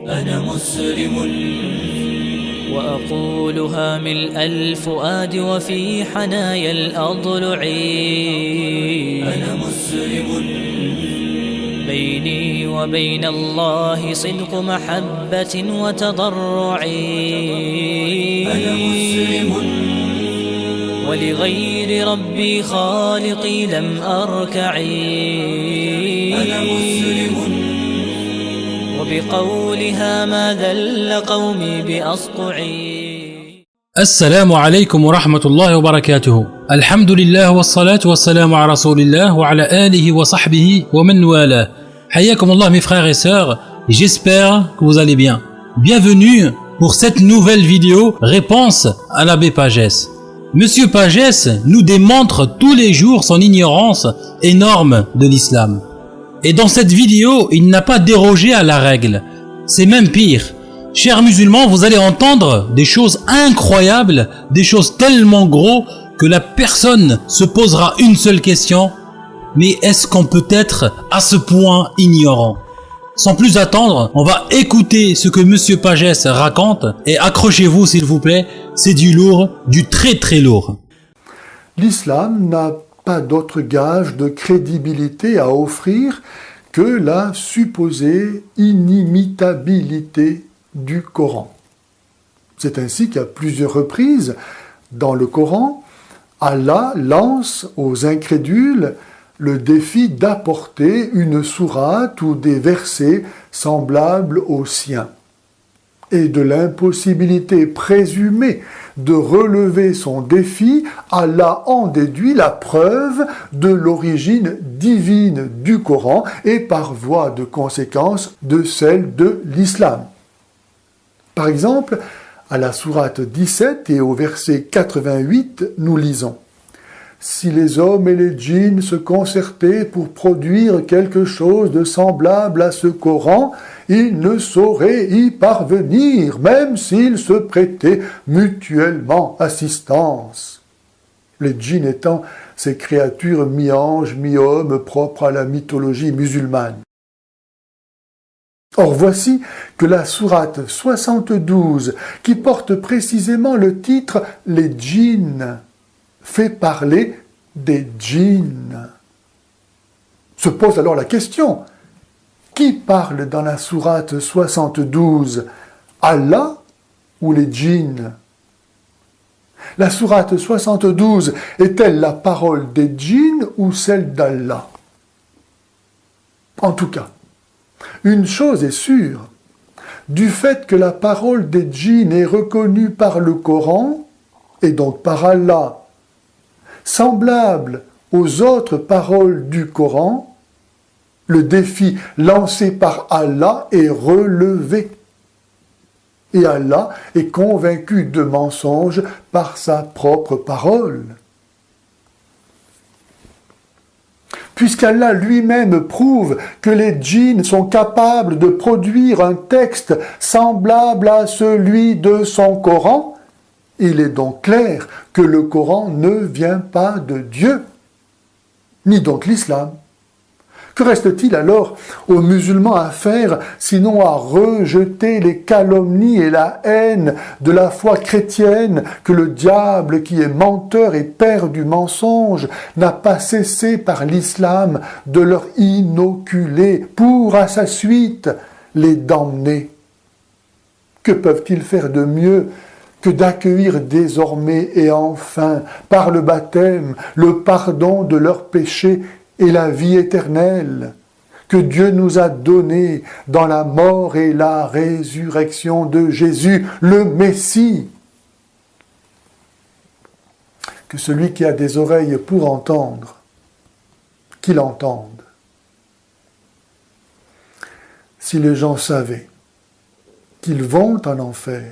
أنا مسلم وأقولها ملء الفؤاد وفي حنايا الأضلع. أنا مسلم بيني وبين الله صدق محبة وتضرع. أنا مسلم ولغير ربي خالقي لم أركع. أنا مسلم وبقولها ما ذل قومي بأصطعي. السلام عليكم ورحمة الله وبركاته. الحمد لله والصلاة والسلام على رسول الله وعلى آله وصحبه ومن والاه. حياكم الله mes frères et sœurs, j'espère que vous allez bien. Bienvenue pour cette nouvelle vidéo réponse à l'abbé Pagès. Monsieur Pagès nous démontre tous les jours son ignorance énorme de l'islam. Et dans cette vidéo, il n'a pas dérogé à la règle. C'est même pire. Chers musulmans, vous allez entendre des choses incroyables, des choses tellement gros que la personne se posera une seule question. Mais est-ce qu'on peut être à ce point ignorant? Sans plus attendre, on va écouter ce que Monsieur Pagès raconte et accrochez-vous s'il vous plaît, c'est du lourd, du très très lourd. L'islam n'a pas d'autre gage de crédibilité à offrir que la supposée inimitabilité du Coran. C'est ainsi qu'à plusieurs reprises, dans le Coran, Allah lance aux incrédules le défi d'apporter une sourate ou des versets semblables aux siens, et de l'impossibilité présumée de relever son défi, Allah en déduit la preuve de l'origine divine du Coran et par voie de conséquence de celle de l'islam. Par exemple, à la sourate 17 et au verset 88, nous lisons: si les hommes et les djinns se concertaient pour produire quelque chose de semblable à ce Coran, ils ne sauraient y parvenir, même s'ils se prêtaient mutuellement assistance. Les djinns étant ces créatures mi-anges, mi-hommes propres à la mythologie musulmane. Or voici que la sourate 72, qui porte précisément le titre « Les djinns », fait parler des djinns. Se pose alors la question, qui parle dans la sourate 72, Allah ou les djinns? La sourate 72 est-elle la parole des djinns ou celle d'Allah? En tout cas, une chose est sûre, du fait que la parole des djinns est reconnue par le Coran, et donc par Allah, semblable aux autres paroles du Coran, le défi lancé par Allah est relevé. Et Allah est convaincu de mensonge par sa propre parole. Puisqu'Allah lui-même prouve que les djinns sont capables de produire un texte semblable à celui de son Coran, il est donc clair que le Coran ne vient pas de Dieu, ni donc l'islam. Que reste-t-il alors aux musulmans à faire, sinon à rejeter les calomnies et la haine de la foi chrétienne que le diable, qui est menteur et père du mensonge, n'a pas cessé par l'islam de leur inoculer pour à sa suite les damner? Que peuvent-ils faire de mieux que d'accueillir désormais et enfin, par le baptême, le pardon de leurs péchés et la vie éternelle que Dieu nous a donnée dans la mort et la résurrection de Jésus, le Messie? Que celui qui a des oreilles pour entendre, qu'il entende. Si les gens savaient qu'ils vont en enfer,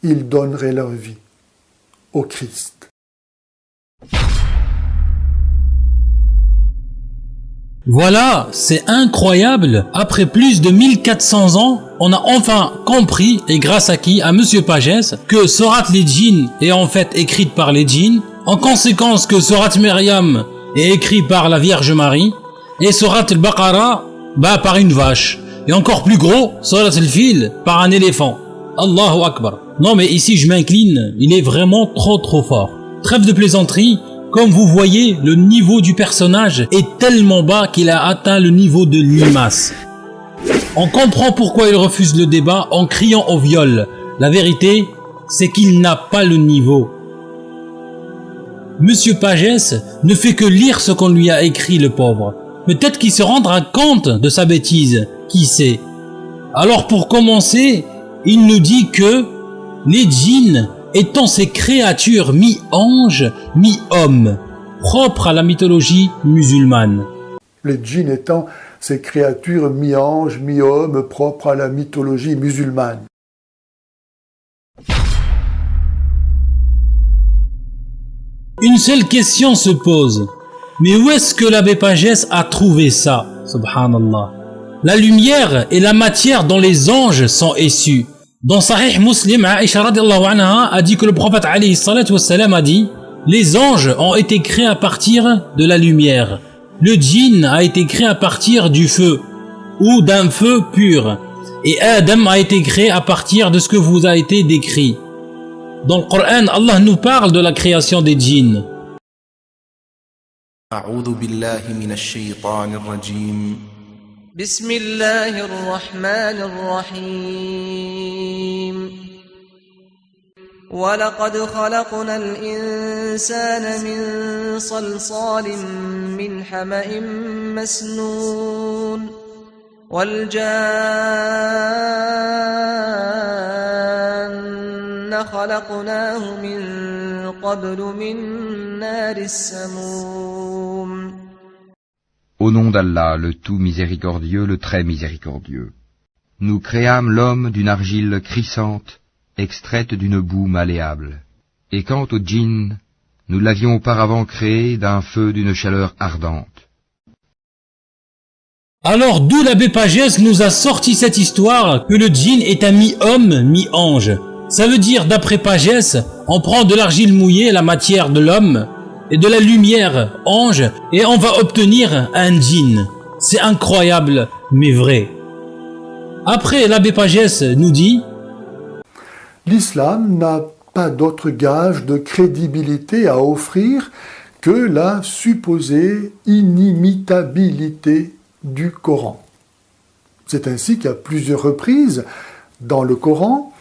ils donneraient leur vie au Christ. Voilà, c'est incroyable. Après plus de 1400 ans, on a enfin compris, et grâce à qui? À Monsieur Pagès, que Sourate les djinns est en fait écrite par les djinns, en conséquence que Sourate Myriam est écrite par la Vierge Marie, et Sourate al-Baqarah par une vache. Et encore plus gros, Surat al-Fil par un éléphant. Allahu Akbar. Non mais ici je m'incline, il est vraiment trop fort. Trêve de plaisanterie, comme vous voyez, le niveau du personnage est tellement bas qu'il a atteint le niveau de limace. On comprend pourquoi il refuse le débat en criant au viol. La vérité, c'est qu'il n'a pas le niveau. Monsieur Pagès ne fait que lire ce qu'on lui a écrit, le pauvre. Peut-être qu'il se rendra compte de sa bêtise, qui sait. Alors pour commencer, il nous dit que les djinns étant ces créatures mi-anges, mi-hommes, propres à la mythologie musulmane. Les djinns étant ces créatures mi-anges, mi-hommes, propres à la mythologie musulmane. Une seule question se pose. Mais où est-ce que l'abbé Pagès a trouvé ça? Subhanallah. La lumière et la matière dont les anges sont issus. Dans Sahih Muslim, Aisha radiallahu anha a dit que le prophète alayhi salatu wassalam a dit: les anges ont été créés à partir de la lumière. Le djinn a été créé à partir du feu, ou d'un feu pur. Et Adam a été créé à partir de ce que vous a été décrit. Dans le Coran, Allah nous parle de la création des djinns. أعوذ بالله من الشيطان الرجيم بسم الله الرحمن الرحيم ولقد خلقنا الإنسان من صلصال من حمأ مسنون والجان خلقناه من قبل من نار السموم. Au nom d'Allah, le tout miséricordieux, le très miséricordieux. Nous créâmes l'homme d'une argile crissante, extraite d'une boue malléable. Et quant au djinn, nous l'avions auparavant créé d'un feu d'une chaleur ardente. Alors d'où l'abbé Pagès nous a sorti cette histoire que le djinn est un mi-homme, mi-ange? Ça veut dire, d'après Pagès, on prend de l'argile mouillée, la matière de l'homme, et de la lumière, ange, et on va obtenir un djinn. C'est incroyable, mais vrai. Après, l'abbé Pagès nous dit: l'islam n'a pas d'autre gage de crédibilité à offrir que la supposée inimitabilité du Coran. C'est ainsi qu'à plusieurs reprises, dans le Coran,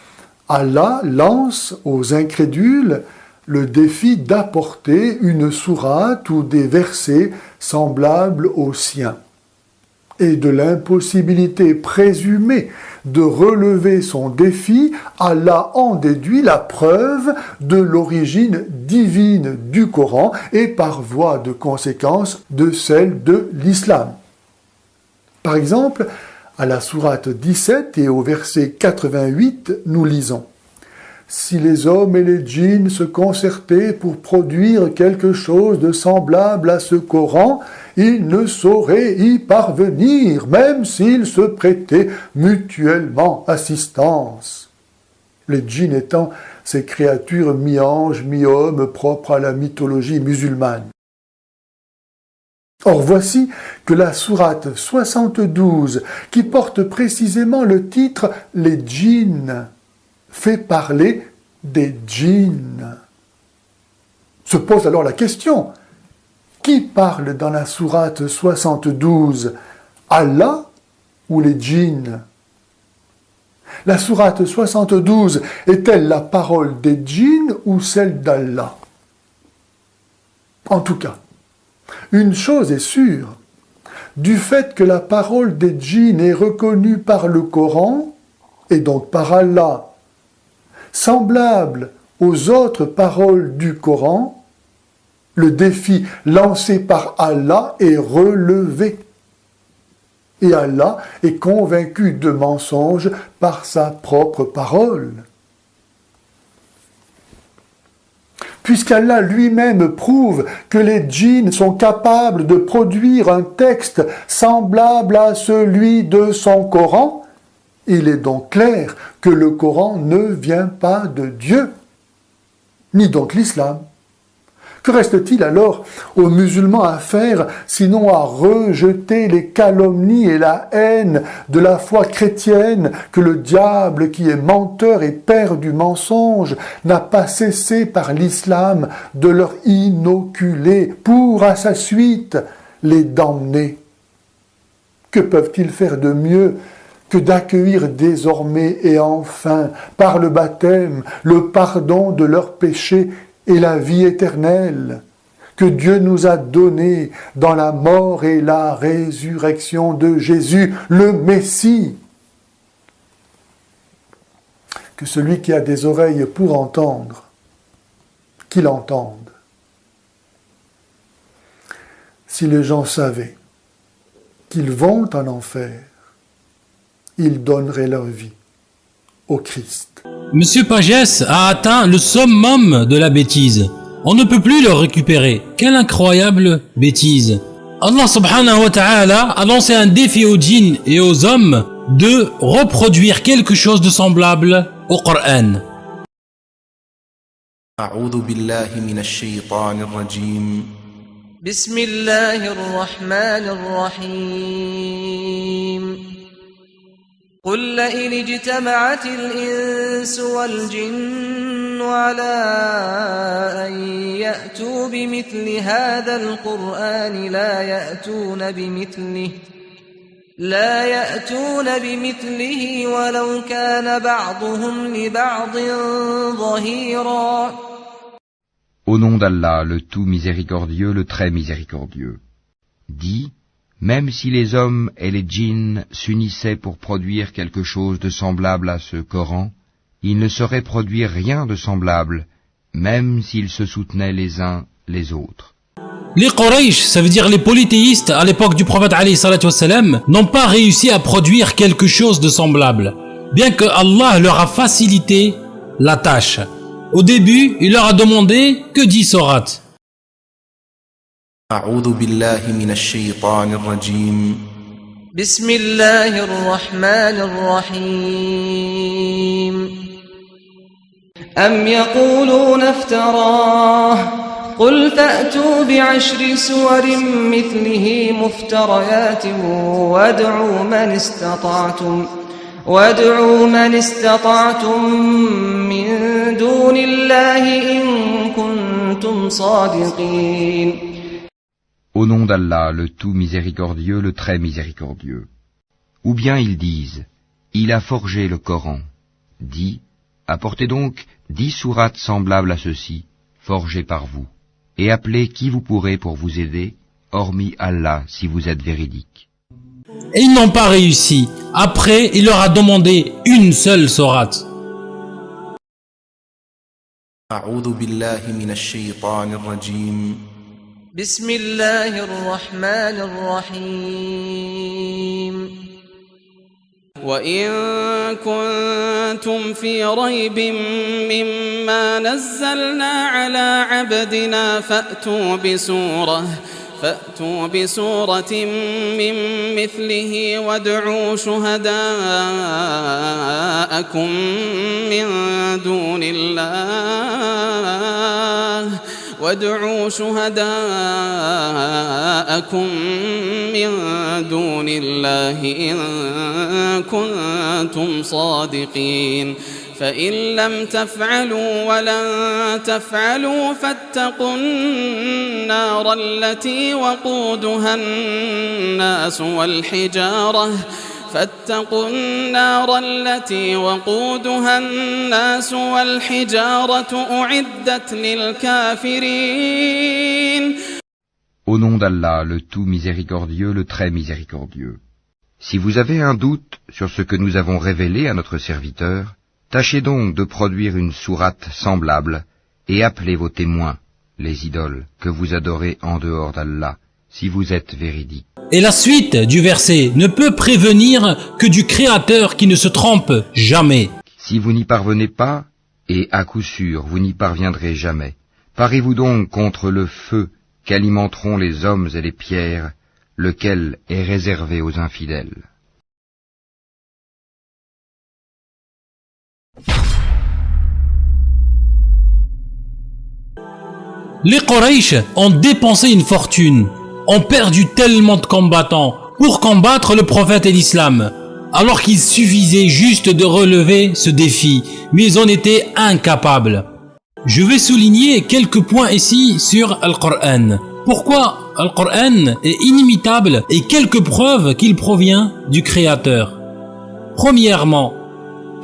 Allah lance aux incrédules le défi d'apporter une sourate ou des versets semblables aux siens. Et de l'impossibilité présumée de relever son défi, Allah en déduit la preuve de l'origine divine du Coran et par voie de conséquence de celle de l'islam. Par exemple, à la sourate 17 et au verset 88, nous lisons: si les hommes et les djinns se concertaient pour produire quelque chose de semblable à ce Coran, ils ne sauraient y parvenir, même s'ils se prêtaient mutuellement assistance. Les djinns étant ces créatures mi-anges, mi-hommes propres à la mythologie musulmane. Or voici que la sourate 72, qui porte précisément le titre « Les djinns », fait parler des djinns. Se pose alors la question: qui parle dans la sourate 72, Allah ou les djinns? La sourate 72 est-elle la parole des djinns ou celle d'Allah? En tout cas, une chose est sûre, du fait que la parole des djinns est reconnue par le Coran, et donc par Allah, semblable aux autres paroles du Coran, le défi lancé par Allah est relevé. Et Allah est convaincu de mensonge par sa propre parole. Puisqu'Allah lui-même prouve que les djinns sont capables de produire un texte semblable à celui de son Coran, il est donc clair que le Coran ne vient pas de Dieu, ni donc l'islam, Que reste-t-il alors aux musulmans à faire, sinon à rejeter les calomnies et la haine de la foi chrétienne que le diable, qui est menteur et père du mensonge, n'a pas cessé par l'islam de leur inoculer pour à sa suite les damner? Que peuvent-ils faire de mieux que d'accueillir désormais et enfin, par le baptême, le pardon de leurs péchés et la vie éternelle que Dieu nous a donnée dans la mort et la résurrection de Jésus, le Messie? Que celui qui a des oreilles pour entendre, qu'il entende. Si les gens savaient qu'ils vont en enfer, ils donneraient leur vie au Christ. Monsieur Pagès a atteint le summum de la bêtise. On ne peut plus le récupérer. Quelle incroyable bêtise. Allah subhanahu wa ta'ala a lancé un défi aux djinns et aux hommes de reproduire quelque chose de semblable au Coran. أعوذ بالله من الشيطان الرجيم بسم الله الرحمن الرحيم قل لئن اجتمعت الإنس والجن على أن يأتوا بمثل هذا القرآن لا يأتون بمثله ولو كان بعضهم لبعض ظهيرا. Au nom d'Allah, le tout miséricordieux, le très miséricordieux. Dis, même si les hommes et les djinns s'unissaient pour produire quelque chose de semblable à ce Coran, ils ne sauraient produire rien de semblable, même s'ils se soutenaient les uns les autres. Les Quraysh, ça veut dire les polythéistes à l'époque du prophète alayhi salatu wassalam, n'ont pas réussi à produire quelque chose de semblable, bien que Allah leur a facilité la tâche. Au début, il leur a demandé que 10 sourates. أعوذ بالله من الشيطان الرجيم بسم الله الرحمن الرحيم أم يقولون افتراه قل فأتوا بعشر سور مثله مفتريات وادعوا من استطعتم من دون الله إن كنتم صادقين. Au nom d'Allah, le tout miséricordieux, le très miséricordieux. Ou bien ils disent, il a forgé le Coran. Dis, apportez donc 10 sourates semblables à ceci, forgées par vous, et appelez qui vous pourrez pour vous aider, hormis Allah si vous êtes véridique. Et ils n'ont pas réussi. Après, il leur a demandé une seule sourate. أعوذ بالله من الشيطان الرجيم بسم الله الرحمن الرحيم وإن كنتم في ريب مما نزلنا على عبدنا فأتوا بسورة من مثله وادعوا شهداءكم من دون الله إن كنتم صادقين فإن لم تفعلوا ولن تفعلوا فاتقوا النار التي وقودها الناس والحجارة أعدت للكافرين. Au nom d'Allah, le tout miséricordieux, le très miséricordieux. Si vous avez un doute sur ce que nous avons révélé à notre serviteur, tâchez donc de produire une sourate semblable et appelez vos témoins, les idoles, que vous adorez en dehors d'Allah, si vous êtes véridiques. Et la suite du verset ne peut prévenir que du Créateur qui ne se trompe jamais. Si vous n'y parvenez pas, et à coup sûr vous n'y parviendrez jamais, parez-vous donc contre le feu qu'alimenteront les hommes et les pierres, lequel est réservé aux infidèles. Les Quraysh ont dépensé une fortune, ont perdu tellement de combattants pour combattre le prophète et l'islam, alors qu'il suffisait juste de relever ce défi, mais ils en étaient incapables. Je vais souligner quelques points ici sur Al-Qur'an. Pourquoi Al-Qur'an est inimitable et quelques preuves qu'il provient du Créateur. Premièrement,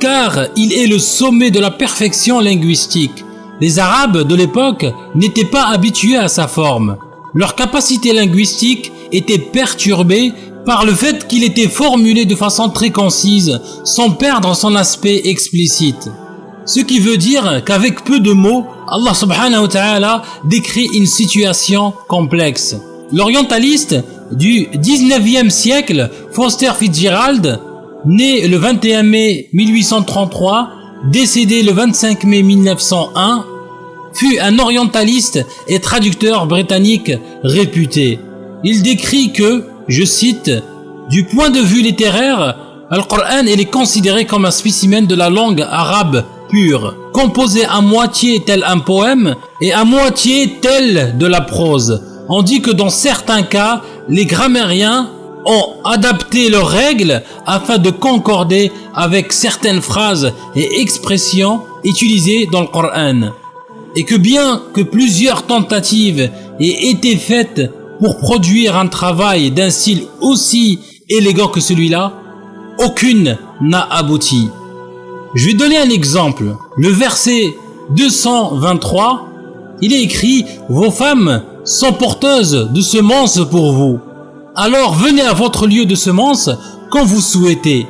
car il est le sommet de la perfection linguistique. Les Arabes de l'époque n'étaient pas habitués à sa forme. Leur capacité linguistique était perturbée par le fait qu'il était formulé de façon très concise, sans perdre son aspect explicite. Ce qui veut dire qu'avec peu de mots, Allah subhanahu wa ta'ala décrit une situation complexe. L'orientaliste du 19e siècle, Foster Fitzgerald, né le 21 mai 1833, décédé le 25 mai 1901, fut un orientaliste et traducteur britannique réputé. Il décrit que, je cite, « Du point de vue littéraire, Al-Qur'an est considéré comme un spécimen de la langue arabe pure, composé à moitié tel un poème et à moitié tel de la prose. On dit que dans certains cas, les grammairiens ont adapté leurs règles afin de concorder avec certaines phrases et expressions utilisées dans le Coran. Et que bien que plusieurs tentatives aient été faites pour produire un travail d'un style aussi élégant que celui-là, aucune n'a abouti. Je vais donner un exemple. Le verset 223, il est écrit « Vos femmes sont porteuses de semences pour vous. Alors venez à votre lieu de semences quand vous souhaitez. »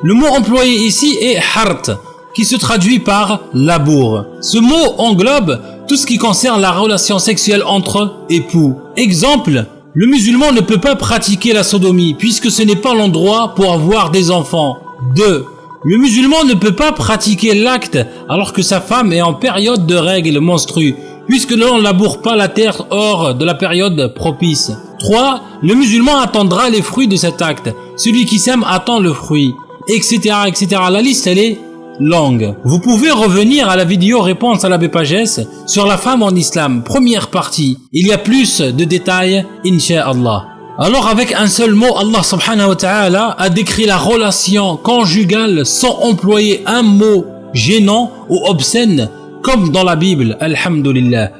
Le mot employé ici est « hart » qui se traduit par « labour ». Ce mot englobe tout ce qui concerne la relation sexuelle entre époux. Exemple, le musulman ne peut pas pratiquer la sodomie puisque ce n'est pas l'endroit pour avoir des enfants. 2. Le musulman ne peut pas pratiquer l'acte alors que sa femme est en période de règles menstrues, puisque l'on ne laboure pas la terre hors de la période propice. 3. Le musulman attendra les fruits de cet acte. Celui qui sème attend le fruit, etc., etc. La liste, elle est longue. Vous pouvez revenir à la vidéo réponse à l'abbé Pagès sur la femme en islam, première partie. Il y a plus de détails, incha'Allah. Alors avec un seul mot, Allah subhanahu wa ta'ala a décrit la relation conjugale sans employer un mot gênant ou obscène comme dans la Bible, alhamdulillah.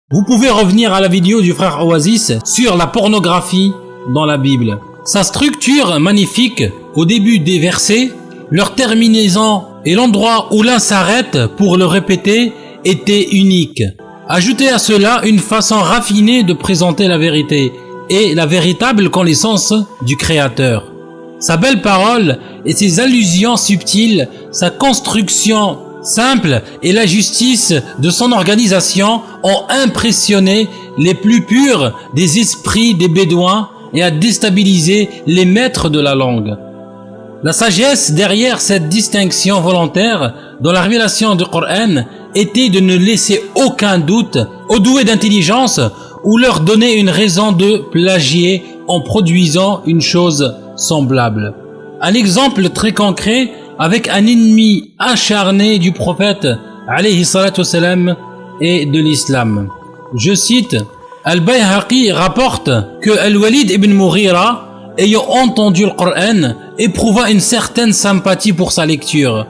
Vous pouvez revenir à la vidéo du frère Oasis sur la pornographie dans la Bible. Sa structure magnifique au début des versets, leur terminaison et l'endroit où l'un s'arrête pour le répéter étaient uniques. Ajoutez à cela une façon raffinée de présenter la vérité et la véritable connaissance du Créateur. Sa belle parole et ses allusions subtiles, sa construction simple et la justice de son organisation ont impressionné les plus purs des esprits des Bédouins et a déstabilisé les maîtres de la langue. La sagesse derrière cette distinction volontaire dans la révélation du Coran était de ne laisser aucun doute aux doués d'intelligence ou leur donner une raison de plagier en produisant une chose semblable. Un exemple très concret avec un ennemi acharné du prophète alayhi salatu wassalam et de l'islam. Je cite, Al-Bayhaqi rapporte que Al-Walid ibn Mughira, ayant entendu le Coran, éprouva une certaine sympathie pour sa lecture.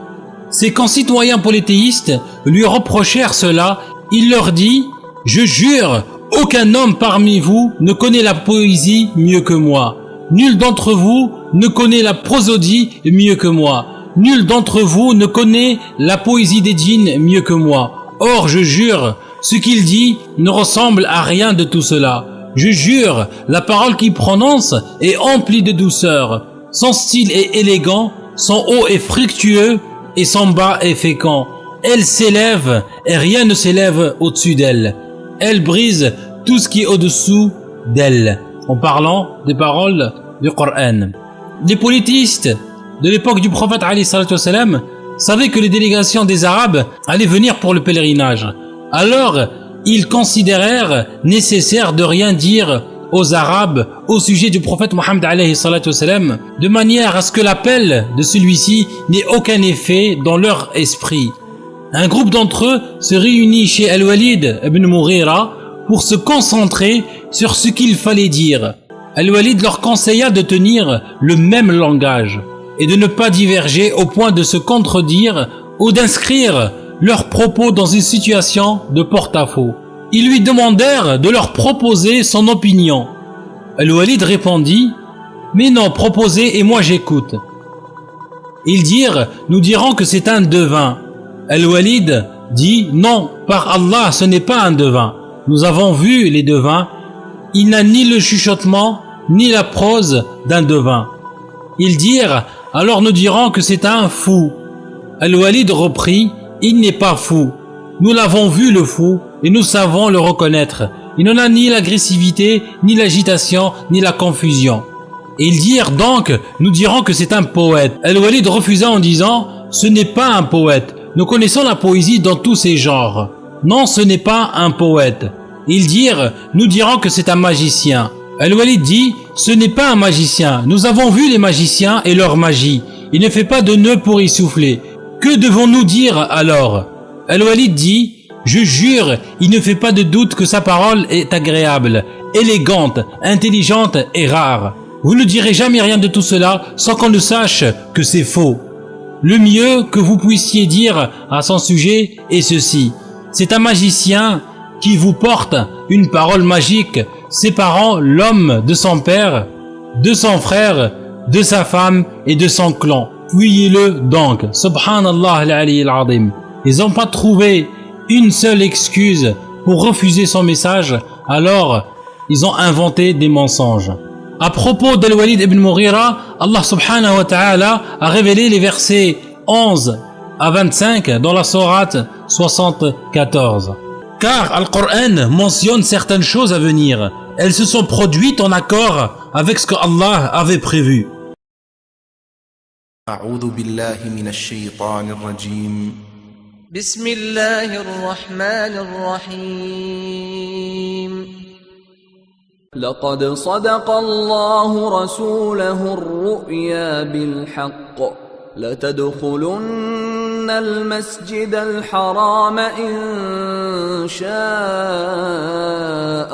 Ses concitoyens polythéistes lui reprochèrent cela. Il leur dit, « Je jure, aucun homme parmi vous ne connaît la poésie mieux que moi. Nul d'entre vous ne connaît la prosodie mieux que moi. Nul d'entre vous ne connaît la poésie des djinns mieux que moi. Or, je jure, ce qu'il dit ne ressemble à rien de tout cela. Je jure, la parole qu'il prononce est emplie de douceur. Son style est élégant, son haut est fructueux et son bas est fécond. Elle s'élève et rien ne s'élève au-dessus d'elle. Elle brise tout ce qui est au-dessous d'elle. En parlant des paroles du Coran. Les polythéistes de l'époque du prophète alayhi salatu wassalam savaient que les délégations des Arabes allaient venir pour le pèlerinage. Alors, ils considérèrent nécessaire de rien dire aux Arabes au sujet du prophète Mohammed alayhi salatu wassalam, de manière à ce que l'appel de celui-ci n'ait aucun effet dans leur esprit. Un groupe d'entre eux se réunit chez Al-Walid ibn Mughira pour se concentrer sur ce qu'il fallait dire. Al-Walid leur conseilla de tenir le même langage et de ne pas diverger au point de se contredire ou d'inscrire leurs propos dans une situation de porte-à-faux. Ils lui demandèrent de leur proposer son opinion. Al-Walid répondit « Mais non, proposez et moi j'écoute ». Ils dirent « Nous dirons que c'est un devin ». Al-Walid dit « Non, par Allah, ce n'est pas un devin. Nous avons vu les devins. Il n'a ni le chuchotement, ni la prose d'un devin. » Ils dirent « Alors nous dirons que c'est un fou. » Al-Walid reprit « Il n'est pas fou. Nous l'avons vu le fou et nous savons le reconnaître. Il n'en a ni l'agressivité, ni l'agitation, ni la confusion. » Et ils dirent donc « Nous dirons que c'est un poète. » Al-Walid refusa en disant « Ce n'est pas un poète. Nous connaissons la poésie dans tous ses genres. Non, ce n'est pas un poète. » Ils dirent « Nous dirons que c'est un magicien. » Al-Walid dit « Ce n'est pas un magicien. Nous avons vu les magiciens et leur magie. Il ne fait pas de nœud pour y souffler. Que devons-nous dire alors ?» Al-Walid dit « Je jure, il ne fait pas de doute que sa parole est agréable, élégante, intelligente et rare. Vous ne direz jamais rien de tout cela sans qu'on ne sache que c'est faux. Le mieux que vous puissiez dire à son sujet est ceci. C'est un magicien qui vous porte une parole magique, séparant l'homme de son père, de son frère, de sa femme et de son clan. Fuyez-le donc. Subhanallah al-Ali al-Azim. Ils n'ont pas trouvé une seule excuse pour refuser son message, alors ils ont inventé des mensonges. À propos d'Al-Walid ibn Mughira, Allah subhanahu wa ta'ala a révélé les versets 11 à 25 dans la sourate 74. Car Al-Qur'an mentionne certaines choses à venir. Elles se sont produites en accord avec ce que Allah avait prévu. أعوذ بالله من الشيطان الرجيم بسم الله الرحمن الرحيم لقد صدق الله رسوله الرؤيا بالحق لتدخلن المسجد الحرام إن شاء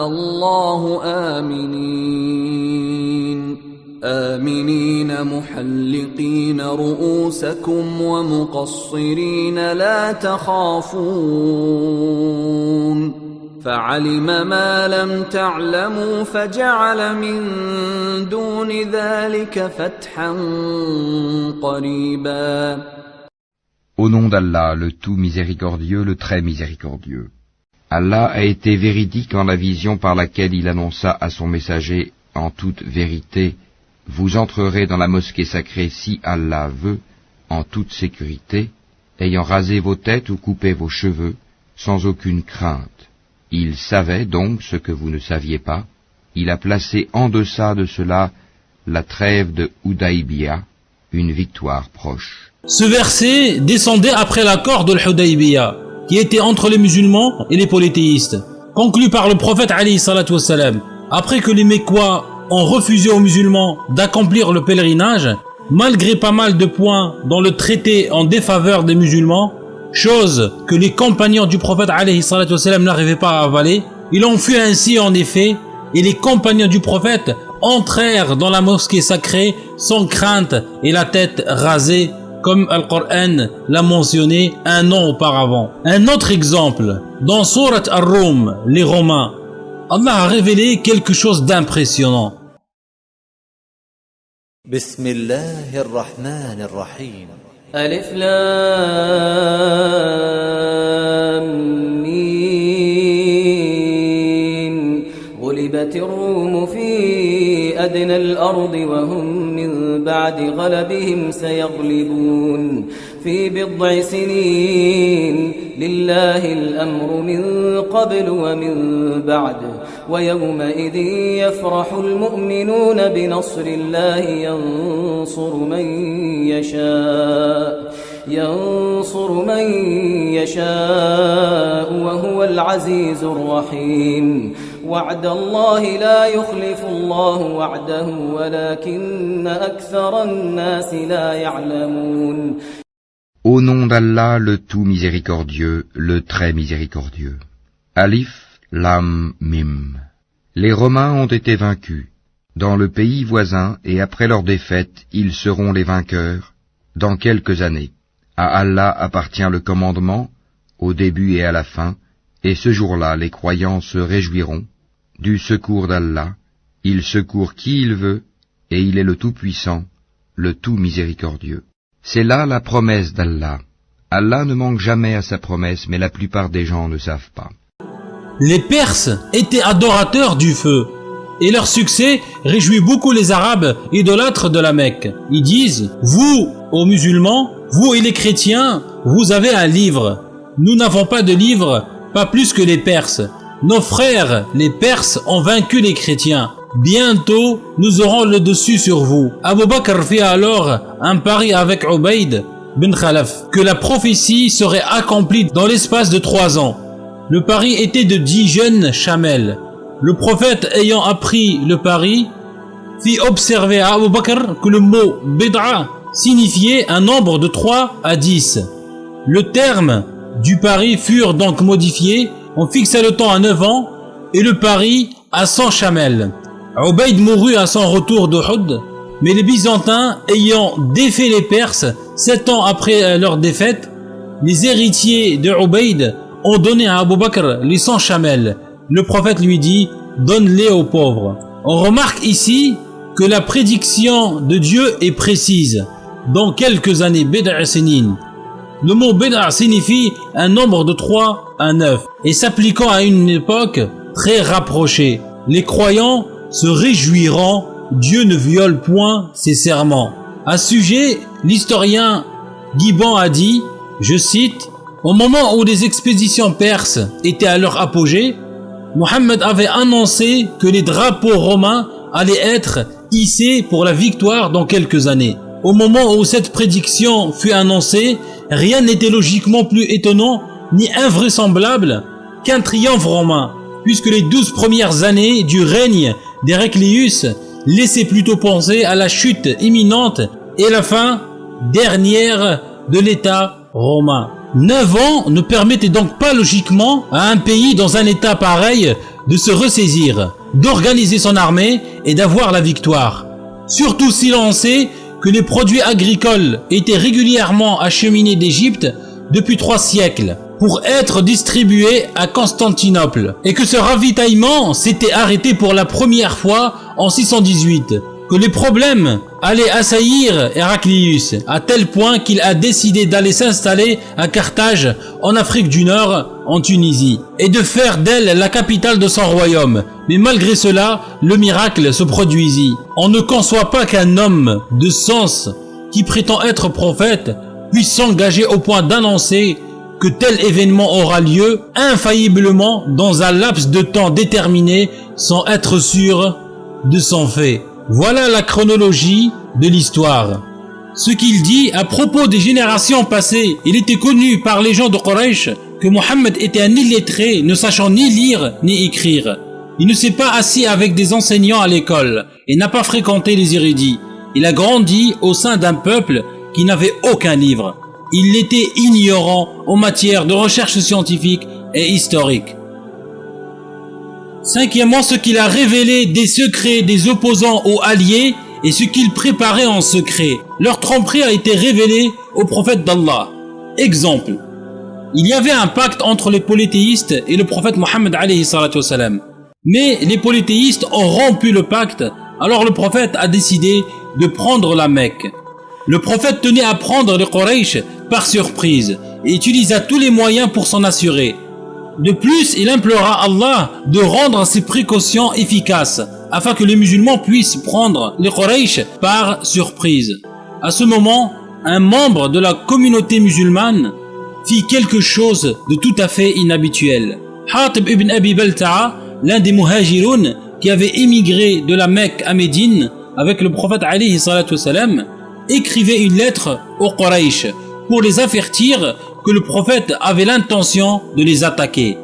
الله آمنين محلقين رؤوسكم ومقصرين لا تخافون فعلم ما لم تعلموا فجعل من دون ذلك فتحا قريبا. Au nom d'Allah, le tout miséricordieux, le très miséricordieux. Allah a été véridique en la vision par laquelle il annonça à son messager en toute vérité. Vous entrerez dans la mosquée sacrée si Allah veut, en toute sécurité, ayant rasé vos têtes ou coupé vos cheveux, sans aucune crainte. Il savait donc ce que vous ne saviez pas. Il a placé en deçà de cela la trêve de Hudaybiyah, une victoire proche. Ce verset descendait après l'accord de l'Hudaybiyah, qui était entre les musulmans et les polythéistes, conclu par le prophète alayhi salatu wassalam, après que les Mécois ont refusé aux musulmans d'accomplir le pèlerinage, malgré pas mal de points dans le traité en défaveur des musulmans, chose que les compagnons du prophète alayhi salatu wassalam n'arrivaient pas à avaler. Il en fut ainsi en effet, et les compagnons du prophète entrèrent dans la mosquée sacrée sans crainte et la tête rasée, comme Al-Qur'an l'a mentionné un an auparavant. Un autre exemple, dans Sourate Ar-Rum, les Romains, Allah a révélé quelque chose d'impressionnant. Bismillahir-Rahmanir-Rahim. ألف لام ميم غلبت الروم في أدنى الأرض وهم من بعد غلبهم سيغلبون في بضع سنين لله الأمر من قبل ومن بعد ويومئذ يفرح المؤمنون بنصر الله ينصر من يشاء وهو العزيز الرحيم وعد الله لا يخلف الله وعده ولكن أكثر الناس لا يعلمون. Au nom d'Allah, le tout miséricordieux, le très miséricordieux. Alif, Lam Mim. Les Romains ont été vaincus. Dans le pays voisin, et après leur défaite, ils seront les vainqueurs, dans quelques années. À Allah appartient le commandement, au début et à la fin, et ce jour-là, les croyants se réjouiront du secours d'Allah. Il secourt qui il veut, et il est le Tout-Puissant, le Tout Miséricordieux. C'est là la promesse d'Allah. Allah ne manque jamais à sa promesse, mais la plupart des gens ne savent pas. Les Perses étaient adorateurs du feu, et leur succès réjouit beaucoup les Arabes idolâtres de la Mecque. Ils disent, vous, ô musulmans, vous et les chrétiens, vous avez un livre. Nous n'avons pas de livre, pas plus que les Perses. Nos frères, les Perses, ont vaincu les chrétiens. Bientôt, nous aurons le dessus sur vous. Abu Bakr fit alors un pari avec Ubayd bin Khalaf, que la prophétie serait accomplie dans l'espace de 3 ans. Le pari était de 10 jeunes chamelles. Le prophète, ayant appris le pari, fit observer à Abu Bakr que le mot bid'a signifiait un nombre de 3 à 10. Le terme du pari furent donc modifiés. On fixa le temps à 9 ans et le pari à 100 chamelles. Ubayd mourut à son retour d'Uhud, mais les Byzantins ayant défait les Perses 7 ans après leur défaite, les héritiers de Ubayd ont donné à Abu Bakr les 100 chamelles. Le prophète lui dit, donne-les aux pauvres. On remarque ici que la prédiction de Dieu est précise. Dans quelques années, bid'a sinin. Le mot bid'a signifie un nombre de 3 à 9 et s'appliquant à une époque très rapprochée. Les croyants se réjouiront, Dieu ne viole point ses serments. À ce sujet, l'historien Gibbon a dit, je cite, au moment où les expéditions perses étaient à leur apogée, Mohammed avait annoncé que les drapeaux romains allaient être hissés pour la victoire dans quelques années. Au moment où cette prédiction fut annoncée, rien n'était logiquement plus étonnant ni invraisemblable qu'un triomphe romain, puisque les 12 premières années du règne d'Héraclius laissaient plutôt penser à la chute imminente et la fin dernière de l'État romain. 9 ans ne permettaient donc pas logiquement à un pays dans un état pareil de se ressaisir, d'organiser son armée et d'avoir la victoire. Surtout si l'on sait que les produits agricoles étaient régulièrement acheminés d'Égypte depuis 3 siècles pour être distribués à Constantinople et que ce ravitaillement s'était arrêté pour la première fois en 618. Que les problèmes allaient assaillir Héraclius à tel point qu'il a décidé d'aller s'installer à Carthage en Afrique du Nord, en Tunisie, et de faire d'elle la capitale de son royaume. Mais malgré cela, le miracle se produisit. On ne conçoit pas qu'un homme de sens qui prétend être prophète puisse s'engager au point d'annoncer que tel événement aura lieu infailliblement dans un laps de temps déterminé sans être sûr de son fait. Voilà la chronologie de l'histoire. Ce qu'il dit à propos des générations passées, il était connu par les gens de Quraysh que Mohammed était un illettré ne sachant ni lire ni écrire. Il ne s'est pas assis avec des enseignants à l'école et n'a pas fréquenté les érudits. Il a grandi au sein d'un peuple qui n'avait aucun livre. Il était ignorant en matière de recherche scientifique et historique. Cinquièmement, ce qu'il a révélé des secrets des opposants aux alliés et ce qu'il préparait en secret. Leur tromperie a été révélée au prophète d'Allah. Exemple, il y avait un pacte entre les polythéistes et le prophète Mohammed alayhi salatu wassalam. Mais les polythéistes ont rompu le pacte, alors le prophète a décidé de prendre la Mecque. Le prophète tenait à prendre les Quraysh par surprise et utilisa tous les moyens pour s'en assurer. De plus, il implora Allah de rendre ces précautions efficaces afin que les musulmans puissent prendre les Quraysh par surprise. À ce moment, un membre de la communauté musulmane fit quelque chose de tout à fait inhabituel. Hatib ibn Abi Balta'a, l'un des muhajiroun qui avait émigré de la Mecque à Médine avec le prophète alayhi salatu wassalam, écrivait une lettre aux Quraysh pour les avertir que le prophète avait l'intention de les attaquer.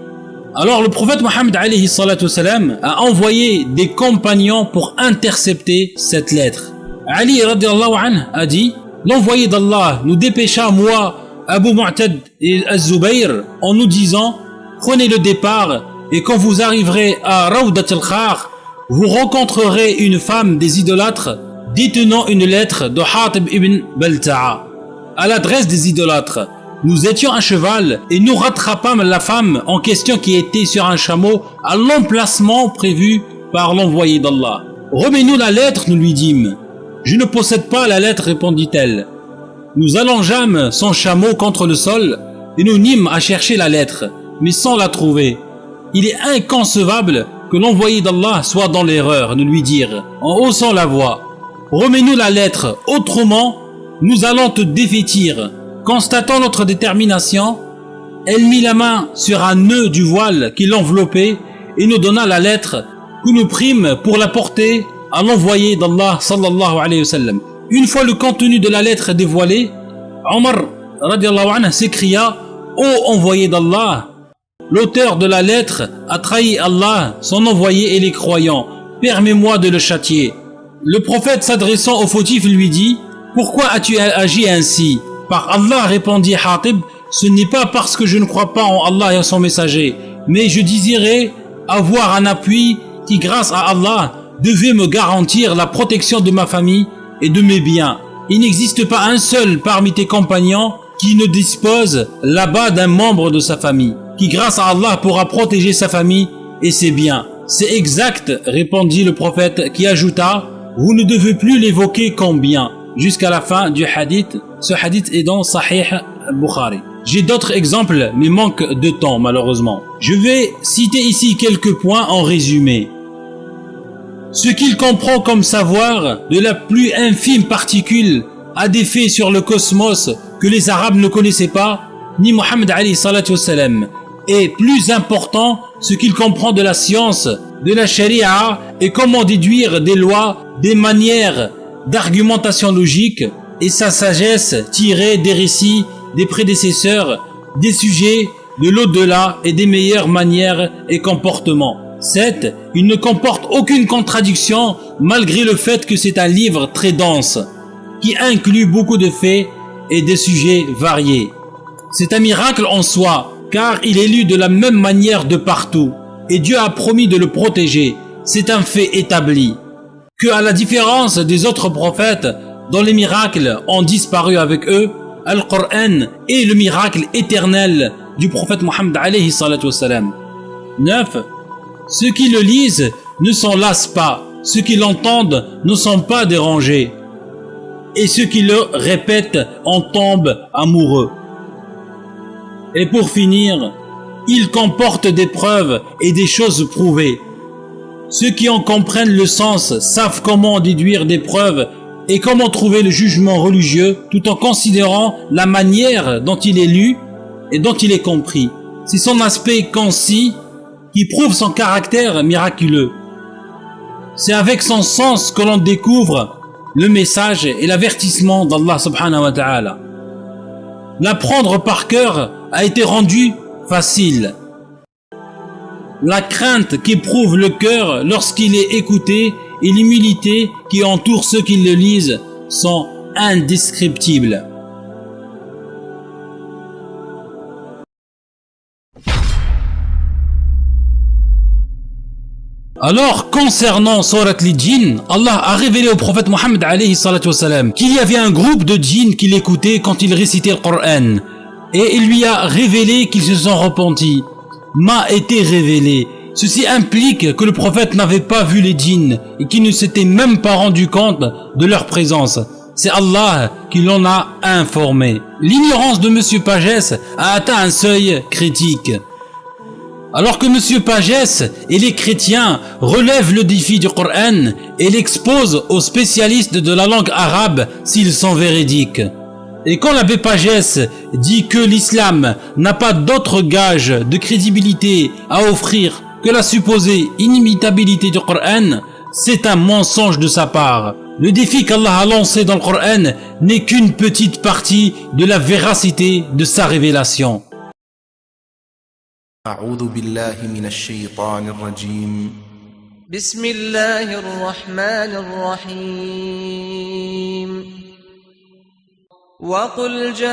Alors le prophète Mohammed alayhi salatu wassalam a envoyé des compagnons pour intercepter cette lettre. Ali radiallahu anhu a dit, l'envoyé d'Allah nous dépêcha, moi, Abu Mu'tad et Az-Zubayr, en nous disant, prenez le départ Et quand vous arriverez à Rawdat al-Khar, vous rencontrerez une femme des idolâtres détenant une lettre de Hatib ibn Balta'a à l'adresse des idolâtres. Nous étions à cheval et nous rattrapâmes la femme en question qui était sur un chameau à l'emplacement prévu par l'envoyé d'Allah. Remets-nous la lettre, nous lui dîmes. Je ne possède pas la lettre, répondit-elle. Nous allongeâmes son chameau contre le sol et nous nîmes à chercher la lettre, mais sans la trouver. Il est inconcevable que l'envoyé d'Allah soit dans l'erreur, nous lui dirent, en haussant la voix. Remets-nous la lettre, autrement, nous allons te dévêtir. Constatant notre détermination, elle mit la main sur un nœud du voile qui l'enveloppait et nous donna la lettre que nous prîmes pour la porter à l'envoyé d'Allah sallallahu alayhi wa sallam. Une fois le contenu de la lettre dévoilé, Omar radiallahu anhu s'écria: Ô envoyé d'Allah, l'auteur de la lettre a trahi Allah, son envoyé et les croyants. Permets-moi de le châtier. Le prophète s'adressant au fautif lui dit: Pourquoi as-tu agi ainsi? Par Allah, répondit Hatib, ce n'est pas parce que je ne crois pas en Allah et en son messager, mais je désirais avoir un appui qui, grâce à Allah, devait me garantir la protection de ma famille et de mes biens. Il n'existe pas un seul parmi tes compagnons qui ne dispose là-bas d'un membre de sa famille, qui grâce à Allah pourra protéger sa famille et ses biens. C'est exact, répondit le prophète, qui ajouta: Vous ne devez plus l'évoquer qu'en bien. Jusqu'à la fin du hadith. Ce hadith est dans Sahih Bukhari. J'ai d'autres exemples, mais manque de temps malheureusement. Je vais citer ici quelques points en résumé. Ce qu'il comprend comme savoir de la plus infime particule a des faits sur le cosmos que les Arabes ne connaissaient pas, ni Mohammed alayhi salatu wassalam. Et plus important, ce qu'il comprend de la science, de la charia et comment déduire des lois, des manières d'argumentation logique et sa sagesse tirée des récits des prédécesseurs, des sujets de l'au-delà et des meilleures manières et comportements. 7. Il ne comporte aucune contradiction malgré le fait que c'est un livre très dense qui inclut beaucoup de faits et des sujets variés. C'est un miracle en soi car il est lu de la même manière de partout et Dieu a promis de le protéger. C'est un fait établi. Que à la différence des autres prophètes dont les miracles ont disparu avec eux, Al-Qur'an est le miracle éternel du prophète Mohammed alayhi salatu wassalam. 9. Ceux qui le lisent ne s'en lassent pas, ceux qui l'entendent ne sont pas dérangés, et ceux qui le répètent en tombent amoureux. Et pour finir, il comporte des preuves et des choses prouvées. Ceux qui en comprennent le sens savent comment déduire des preuves et comment trouver le jugement religieux tout en considérant la manière dont il est lu et dont il est compris. C'est son aspect concis qui prouve son caractère miraculeux. C'est avec son sens que l'on découvre le message et l'avertissement d'Allah subhanahu wa ta'ala. L'apprendre par cœur a été rendu facile. La crainte qu'éprouve le cœur lorsqu'il est écouté et l'humilité qui entoure ceux qui le lisent sont indescriptibles. Alors, concernant Surat al-Jinn, Allah a révélé au prophète Mohammed alayhi salatu wassalam qu'il y avait un groupe de djinns qui l'écoutaient quand il récitait le Coran. Et il lui a révélé qu'ils se sont repentis. M'a été révélé. Ceci implique que le prophète n'avait pas vu les djinns et qu'il ne s'était même pas rendu compte de leur présence. C'est Allah qui l'en a informé. L'ignorance de Monsieur Pagès a atteint un seuil critique. Alors que Monsieur Pagès et les chrétiens relèvent le défi du Coran et l'exposent aux spécialistes de la langue arabe s'ils sont véridiques. Et quand l'abbé Pagès dit que l'islam n'a pas d'autre gage de crédibilité à offrir que la supposée inimitabilité du Coran, c'est un mensonge de sa part. Le défi qu'Allah a lancé dans le Coran n'est qu'une petite partie de la véracité de sa révélation. أعوذ بالله من الشيطان الرجيم بسم الله الرحمن الرحيم وقل جاء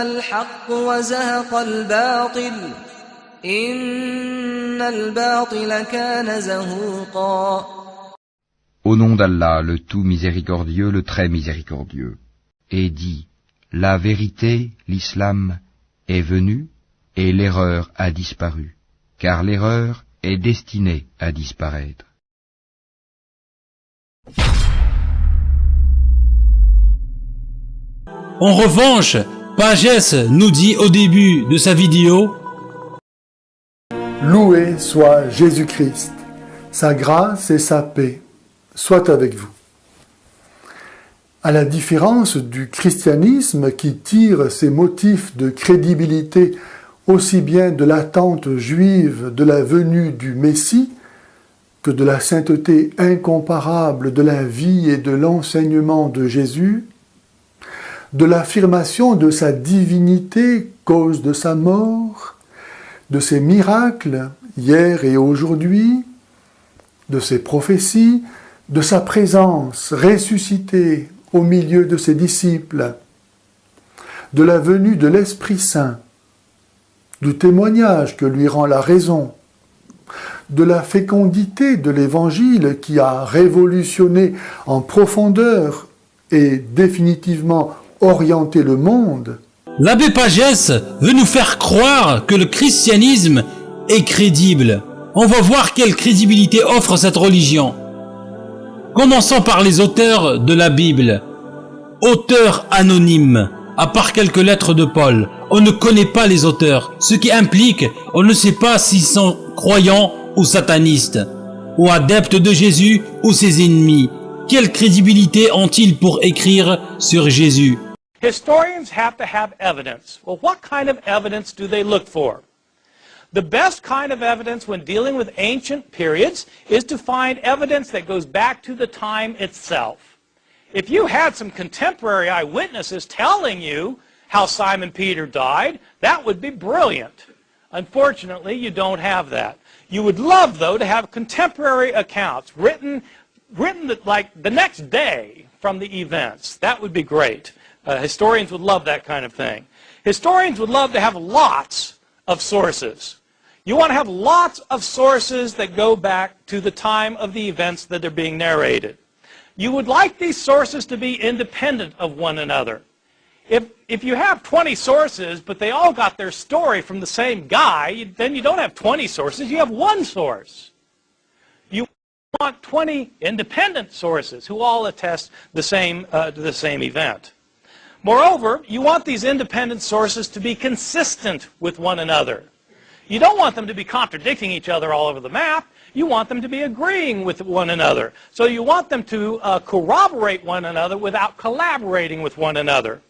الحق وزهق الباطل إن الباطل كان زهوقا. Au nom d'Allah, le tout miséricordieux, le très miséricordieux. Et dis, la vérité, l'islam, est venue, et l'erreur a disparu, car l'erreur est destinée à disparaître. En revanche, Pagès nous dit au début de sa vidéo: Loué soit Jésus-Christ, sa grâce et sa paix soient avec vous. À la différence du christianisme qui tire ses motifs de crédibilité aussi bien de l'attente juive de la venue du Messie que de la sainteté incomparable de la vie et de l'enseignement de Jésus, de l'affirmation de sa divinité, cause de sa mort, de ses miracles, hier et aujourd'hui, de ses prophéties, de sa présence ressuscitée au milieu de ses disciples, de la venue de l'Esprit Saint, du témoignage que lui rend la raison, de la fécondité de l'Évangile qui a révolutionné en profondeur et définitivement orienté le monde. L'abbé Pagès veut nous faire croire que le christianisme est crédible. On va voir quelle crédibilité offre cette religion. Commençons par les auteurs de la Bible. Auteurs anonymes, à part quelques lettres de Paul. On ne connaît pas les auteurs, ce qui implique on ne sait pas s'ils sont croyants ou satanistes, ou adeptes de Jésus ou ses ennemis. Quelle crédibilité ont-ils pour écrire sur Jésus? Historians have to have evidence. Well, what kind of evidence do they look for? The best kind of evidence when dealing with ancient periods is to find evidence that goes back to the time itself. If you had some contemporary eyewitnesses telling you how Simon Peter died, that would be brilliant. Unfortunately, you don't have that. You would love, though, to have contemporary accounts written like the next day from the events. That would be great. Historians would love that kind of thing. Historians would love to have lots of sources. You want to have lots of sources that go back to the time of the events that are being narrated. You would like these sources to be independent of one another. If you have 20 sources, but they all got their story from the same guy, then you don't have 20 sources, you have one source. You want 20 independent sources who all attest to the same event. Moreover, you want these independent sources to be consistent with one another. You don't want them to be contradicting each other all over the map. You want them to be agreeing with one another. So you want them to corroborate one another without collaborating with one another.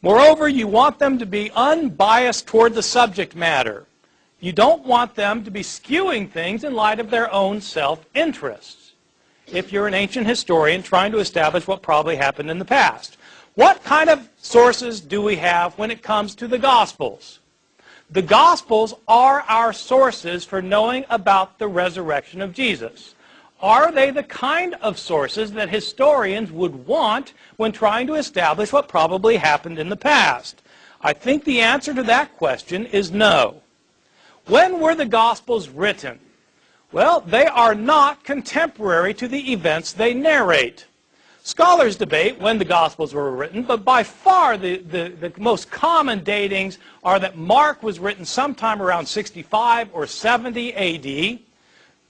Moreover, you want them to be unbiased toward the subject matter. You don't want them to be skewing things in light of their own self-interests. If you're an ancient historian trying to establish what probably happened in the past. What kind of sources do we have when it comes to the Gospels? The Gospels are our sources for knowing about the resurrection of Jesus. Are they the kind of sources that historians would want when trying to establish what probably happened in the past? I think the answer to that question is no. When were the Gospels written? Well, they are not contemporary to the events they narrate. Scholars debate when the Gospels were written, but by far the most common datings are that Mark was written sometime around 65 or 70 AD,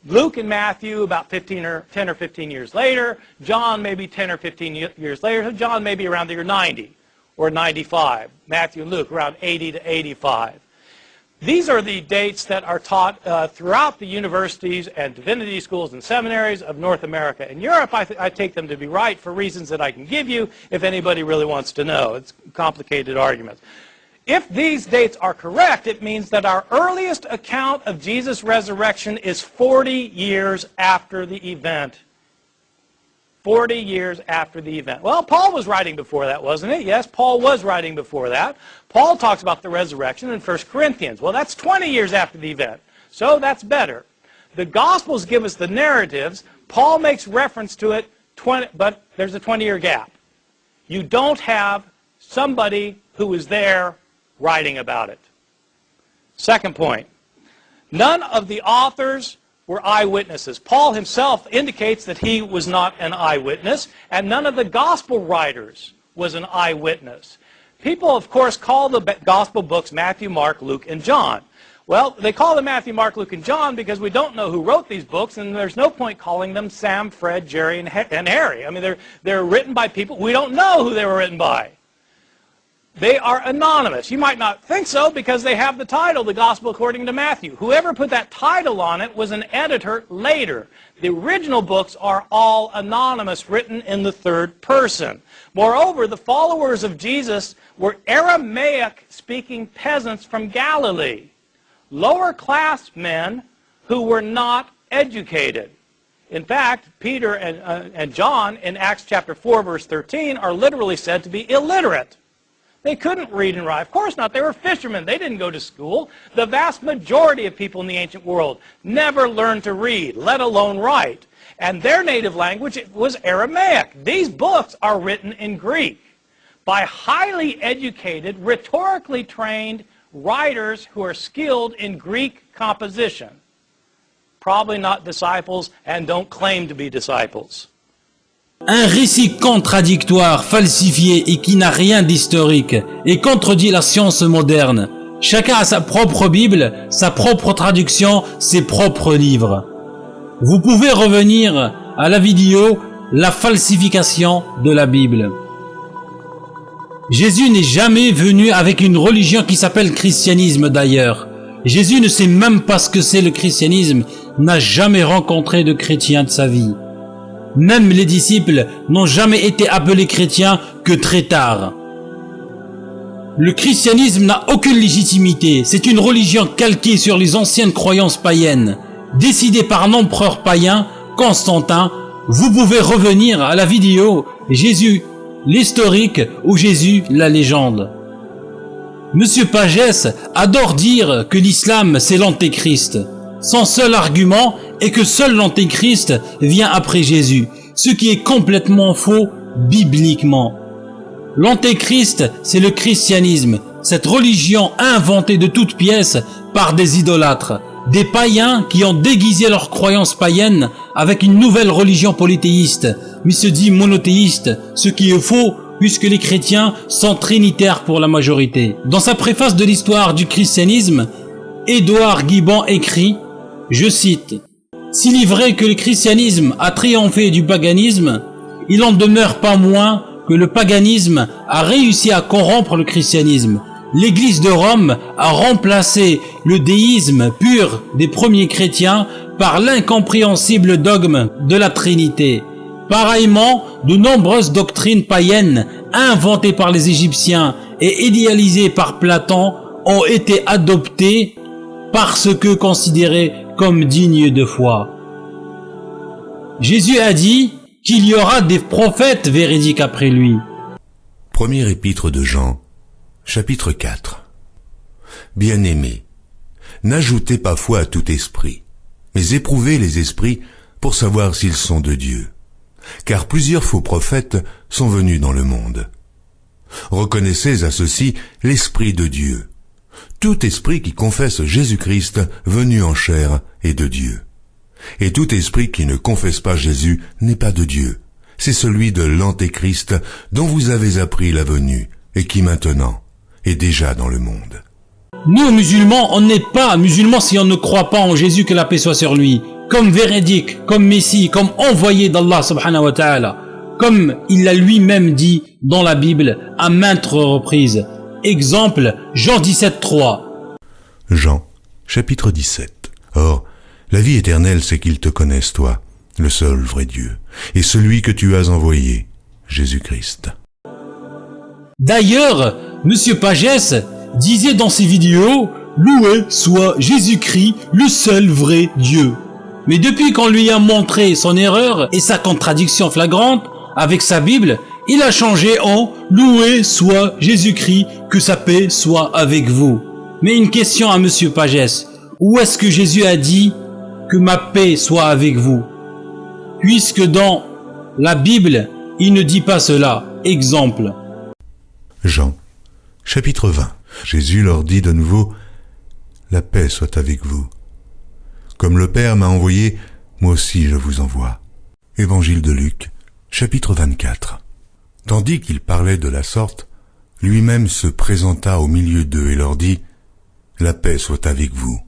Luke and Matthew about 10 or 15 years later, John maybe 10 or 15 years later, so John maybe around the year 90 or 95, Matthew and Luke around 80 to 85. These are the dates that are taught throughout the universities and divinity schools and seminaries of North America and Europe. I take them to be right for reasons that I can give you if anybody really wants to know. It's complicated arguments. If these dates are correct, it means that our earliest account of Jesus' resurrection is 40 years after the event. 40 years after the event. Well, Paul was writing before that, wasn't it? Yes, Paul was writing before that. Paul talks about the resurrection in 1 Corinthians. Well, that's 20 years after the event. So that's better. The Gospels give us the narratives. Paul makes reference to it, but there's a 20-year gap. You don't have somebody who was there writing about it. Second point. None of the authors were eyewitnesses. Paul himself indicates that he was not an eyewitness, and none of the gospel writers was an eyewitness. People, of course, call the gospel books Matthew, Mark, Luke, and John. Well, they call them Matthew, Mark, Luke, and John because we don't know who wrote these books, and there's no point calling them Sam, Fred, Jerry, and Harry. I mean, they're written by people. We don't know who they were written by. They are anonymous. You might not think so because they have the title, The Gospel According to Matthew. Whoever put that title on it was an editor later. The original books are all anonymous, written in the third person. Moreover, the followers of Jesus were Aramaic-speaking peasants from Galilee, lower-class men who were not educated. In fact, Peter and John in Acts chapter 4, verse 13, are literally said to be illiterate. They couldn't read and write. Of course not. They were fishermen. They didn't go to school. The vast majority of people in the ancient world never learned to read, let alone write. And their native language was Aramaic. These books are written in Greek by highly educated, rhetorically trained writers who are skilled in Greek composition. Probably not disciples and don't claim to be disciples. Un récit contradictoire, falsifié et qui n'a rien d'historique et contredit la science moderne. Chacun a sa propre Bible, sa propre traduction, ses propres livres. Vous pouvez revenir à la vidéo « La falsification de la Bible ». Jésus n'est jamais venu avec une religion qui s'appelle christianisme d'ailleurs. Jésus ne sait même pas ce que c'est le christianisme, n'a jamais rencontré de chrétien de sa vie. Même les disciples n'ont jamais été appelés chrétiens que très tard. Le christianisme n'a aucune légitimité, c'est une religion calquée sur les anciennes croyances païennes. Décidée par un empereur païen, Constantin, vous pouvez revenir à la vidéo Jésus, l'historique ou Jésus, la légende. Monsieur Pagès adore dire que l'islam c'est l'antéchrist. Son seul argument est que seul l'antéchrist vient après Jésus, ce qui est complètement faux bibliquement. L'antéchrist, c'est le christianisme, cette religion inventée de toutes pièces par des idolâtres, des païens qui ont déguisé leurs croyances païennes avec une nouvelle religion polythéiste, mais se dit monothéiste, ce qui est faux puisque les chrétiens sont trinitaires pour la majorité. Dans sa préface de l'histoire du christianisme, Édouard Gibbon écrit, je cite, « S'il est vrai que le christianisme a triomphé du paganisme, il en demeure pas moins que le paganisme a réussi à corrompre le christianisme. L'Église de Rome a remplacé le déisme pur des premiers chrétiens par l'incompréhensible dogme de la Trinité. Pareillement, de nombreuses doctrines païennes inventées par les Égyptiens et idéalisées par Platon ont été adoptées parce que considérées comme dignes de foi. Jésus a dit qu'il y aura des prophètes véridiques après lui. » Premier épître de Jean, chapitre 4. Bien-aimés, n'ajoutez pas foi à tout esprit, mais éprouvez les esprits pour savoir s'ils sont de Dieu. Car plusieurs faux prophètes sont venus dans le monde. Reconnaissez à ceci l'Esprit de Dieu. Tout esprit qui confesse Jésus-Christ venu en chair est de Dieu. Et tout esprit qui ne confesse pas Jésus n'est pas de Dieu. C'est celui de l'Antéchrist dont vous avez appris la venue et qui maintenant est déjà dans le monde. Nous, musulmans, on n'est pas musulmans si on ne croit pas en Jésus, que la paix soit sur lui, comme véridique, comme Messie, comme envoyé d'Allah subhanahu wa ta'ala, comme il l'a lui-même dit dans la Bible à maintes reprises. Exemple, Jean 17:3. Jean, chapitre 17. Or, la vie éternelle, c'est qu'ils te connaissent, toi, le seul vrai Dieu, et celui que tu as envoyé, Jésus-Christ. D'ailleurs, Monsieur Pagès disait dans ses vidéos « Loué soit Jésus-Christ, le seul vrai Dieu ». Mais depuis qu'on lui a montré son erreur et sa contradiction flagrante avec sa Bible, il a changé en « Loué soit Jésus-Christ, que sa paix soit avec vous ». Mais une question à Monsieur Pagès, où est-ce que Jésus a dit que ma paix soit avec vous? Puisque dans la Bible, il ne dit pas cela. Exemple. Jean, chapitre 20. Jésus leur dit de nouveau, « La paix soit avec vous. Comme le Père m'a envoyé, moi aussi je vous envoie. Évangile de Luc, chapitre 24. Tandis qu'il parlait de la sorte, lui-même se présenta au milieu d'eux et leur dit, « La paix soit avec vous. »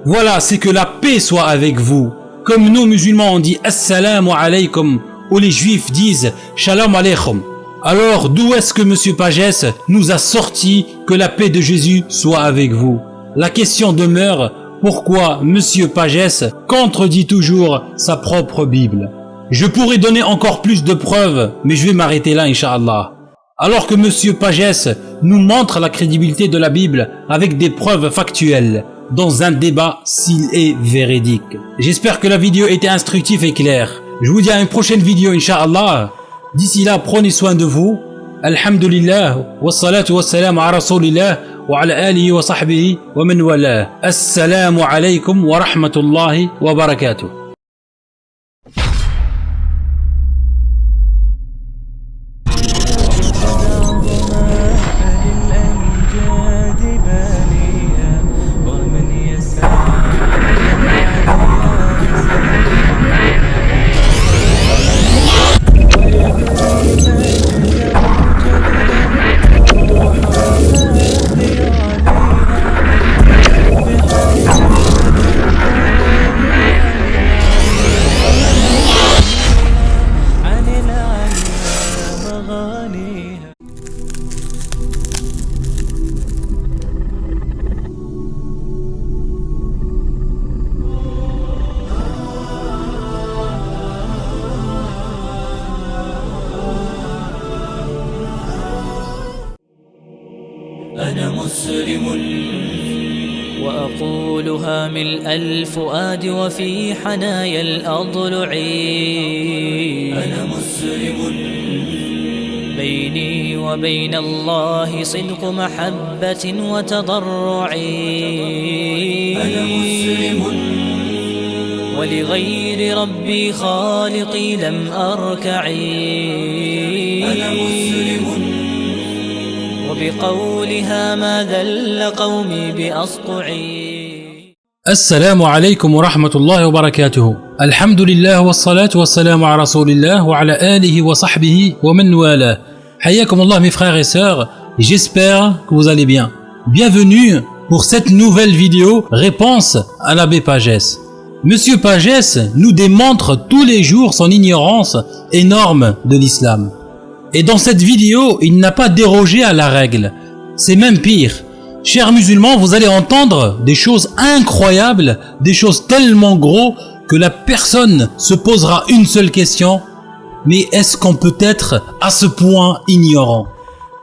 Voilà, c'est que la paix soit avec vous. Comme nous musulmans on dit Assalamu alaykum, ou les juifs disent Shalom alaykum. Alors d'où est-ce que Monsieur Pagès nous a sorti que la paix de Jésus soit avec vous? La question demeure, pourquoi Monsieur Pagès contredit toujours sa propre Bible? Je pourrais donner encore plus de preuves, mais je vais m'arrêter là, Inch'Allah. Alors que Monsieur Pagès nous montre la crédibilité de la Bible avec des preuves factuelles, dans un débat s'il est véridique. J'espère que la vidéo était instructive et claire. Je vous dis à une prochaine vidéo, Inch'Allah. D'ici là, prenez soin de vous. Alhamdulillah, wassalatu wassalamu ala rasulillah, wa ala alihi wa sahbihi wa man wala. Assalamu alaykum wa rahmatullahi wa barakatuh. أنا مسلم وأقولها ملء الفؤاد وفي حنايا الأضلع. أنا مسلم بيني وبين الله صدق محبة وتضرع. أنا مسلم ولغير ربي خالقي لم أركع. أنا مسلم وبقولها ما ذل قومي بأصطعي. السلام عليكم ورحمة الله وبركاته. الحمد لله والصلاة والسلام على رسول الله وعلى آله وصحبه ومن والاه. حياكم الله mes frères et sœurs, j'espère que vous allez bien. Bienvenue pour cette nouvelle vidéo réponse à l'abbé Pagès. Monsieur Pagès nous démontre tous les jours son ignorance énorme de l'islam. Et dans cette vidéo, il n'a pas dérogé à la règle. C'est même pire. Chers musulmans, vous allez entendre des choses incroyables, des choses tellement gros que la personne se posera une seule question. Mais est-ce qu'on peut être à ce point ignorant?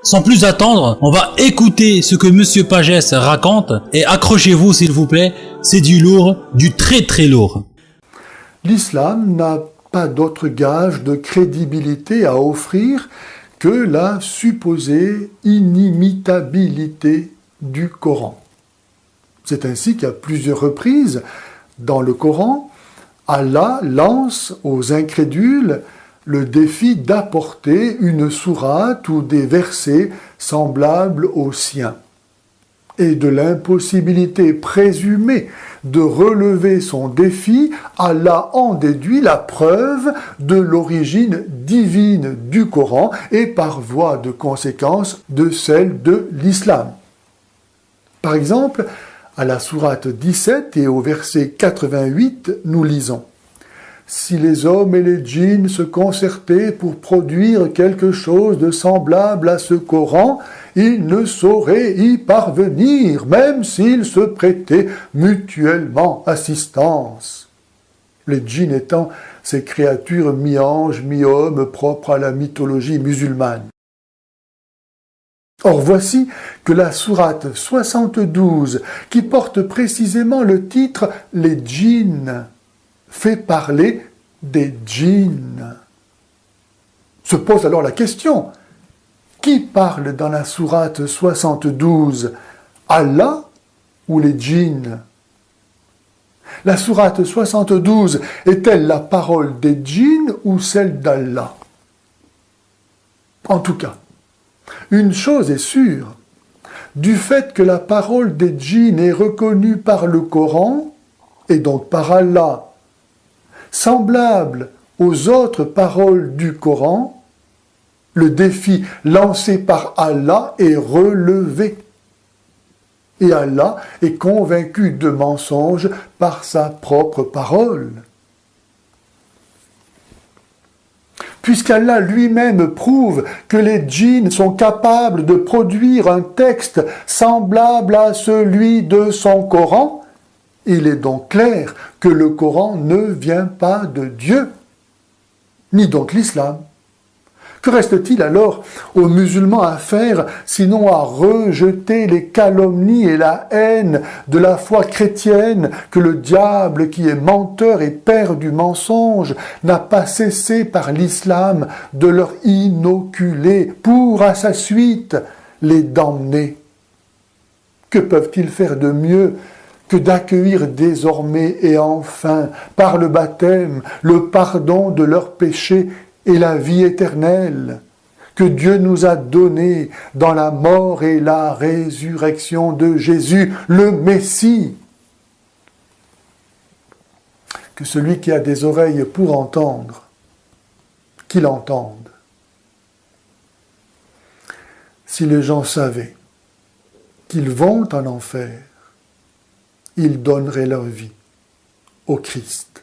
Sans plus attendre, on va écouter ce que Monsieur Pagès raconte et accrochez-vous s'il vous plaît, c'est du lourd, du très très lourd. L'islam n'a pas d'autre gage de crédibilité à offrir que la supposée inimitabilité du Coran. C'est ainsi qu'à plusieurs reprises, dans le Coran, Allah lance aux incrédules le défi d'apporter une sourate ou des versets semblables aux siens. Et de l'impossibilité présumée de relever son défi, Allah en déduit la preuve de l'origine divine du Coran et par voie de conséquence de celle de l'islam. Par exemple, à la sourate 17 et au verset 88, nous lisons « Si les hommes et les djinns se concertaient pour produire quelque chose de semblable à ce Coran, ils ne sauraient y parvenir, même s'ils se prêtaient mutuellement assistance. » Les djinns étant ces créatures mi-anges, mi-hommes propres à la mythologie musulmane. Or voici que la sourate 72, qui porte précisément le titre « Les djinns », fait parler des djinns. Se pose alors la question, qui parle dans la sourate 72, Allah ou les djinns? La sourate 72 est-elle la parole des djinns ou celle d'Allah? En tout cas, une chose est sûre, du fait que la parole des djinns est reconnue par le Coran, et donc par Allah, semblable aux autres paroles du Coran, le défi lancé par Allah est relevé. Et Allah est convaincu de mensonge par sa propre parole. Puisqu'Allah lui-même prouve que les djinns sont capables de produire un texte semblable à celui de son Coran, il est donc clair que le Coran ne vient pas de Dieu, ni donc l'islam. Que reste-t-il alors aux musulmans à faire sinon à rejeter les calomnies et la haine de la foi chrétienne que le diable, qui est menteur et père du mensonge, n'a pas cessé par l'islam de leur inoculer pour à sa suite les damner? Que peuvent-ils faire de mieux que d'accueillir désormais et enfin, par le baptême, le pardon de leurs péchés et la vie éternelle que Dieu nous a donnée dans la mort et la résurrection de Jésus, le Messie. Que celui qui a des oreilles pour entendre, qu'il entende. Si les gens savaient qu'ils vont en enfer, ils donneraient leur vie au Christ.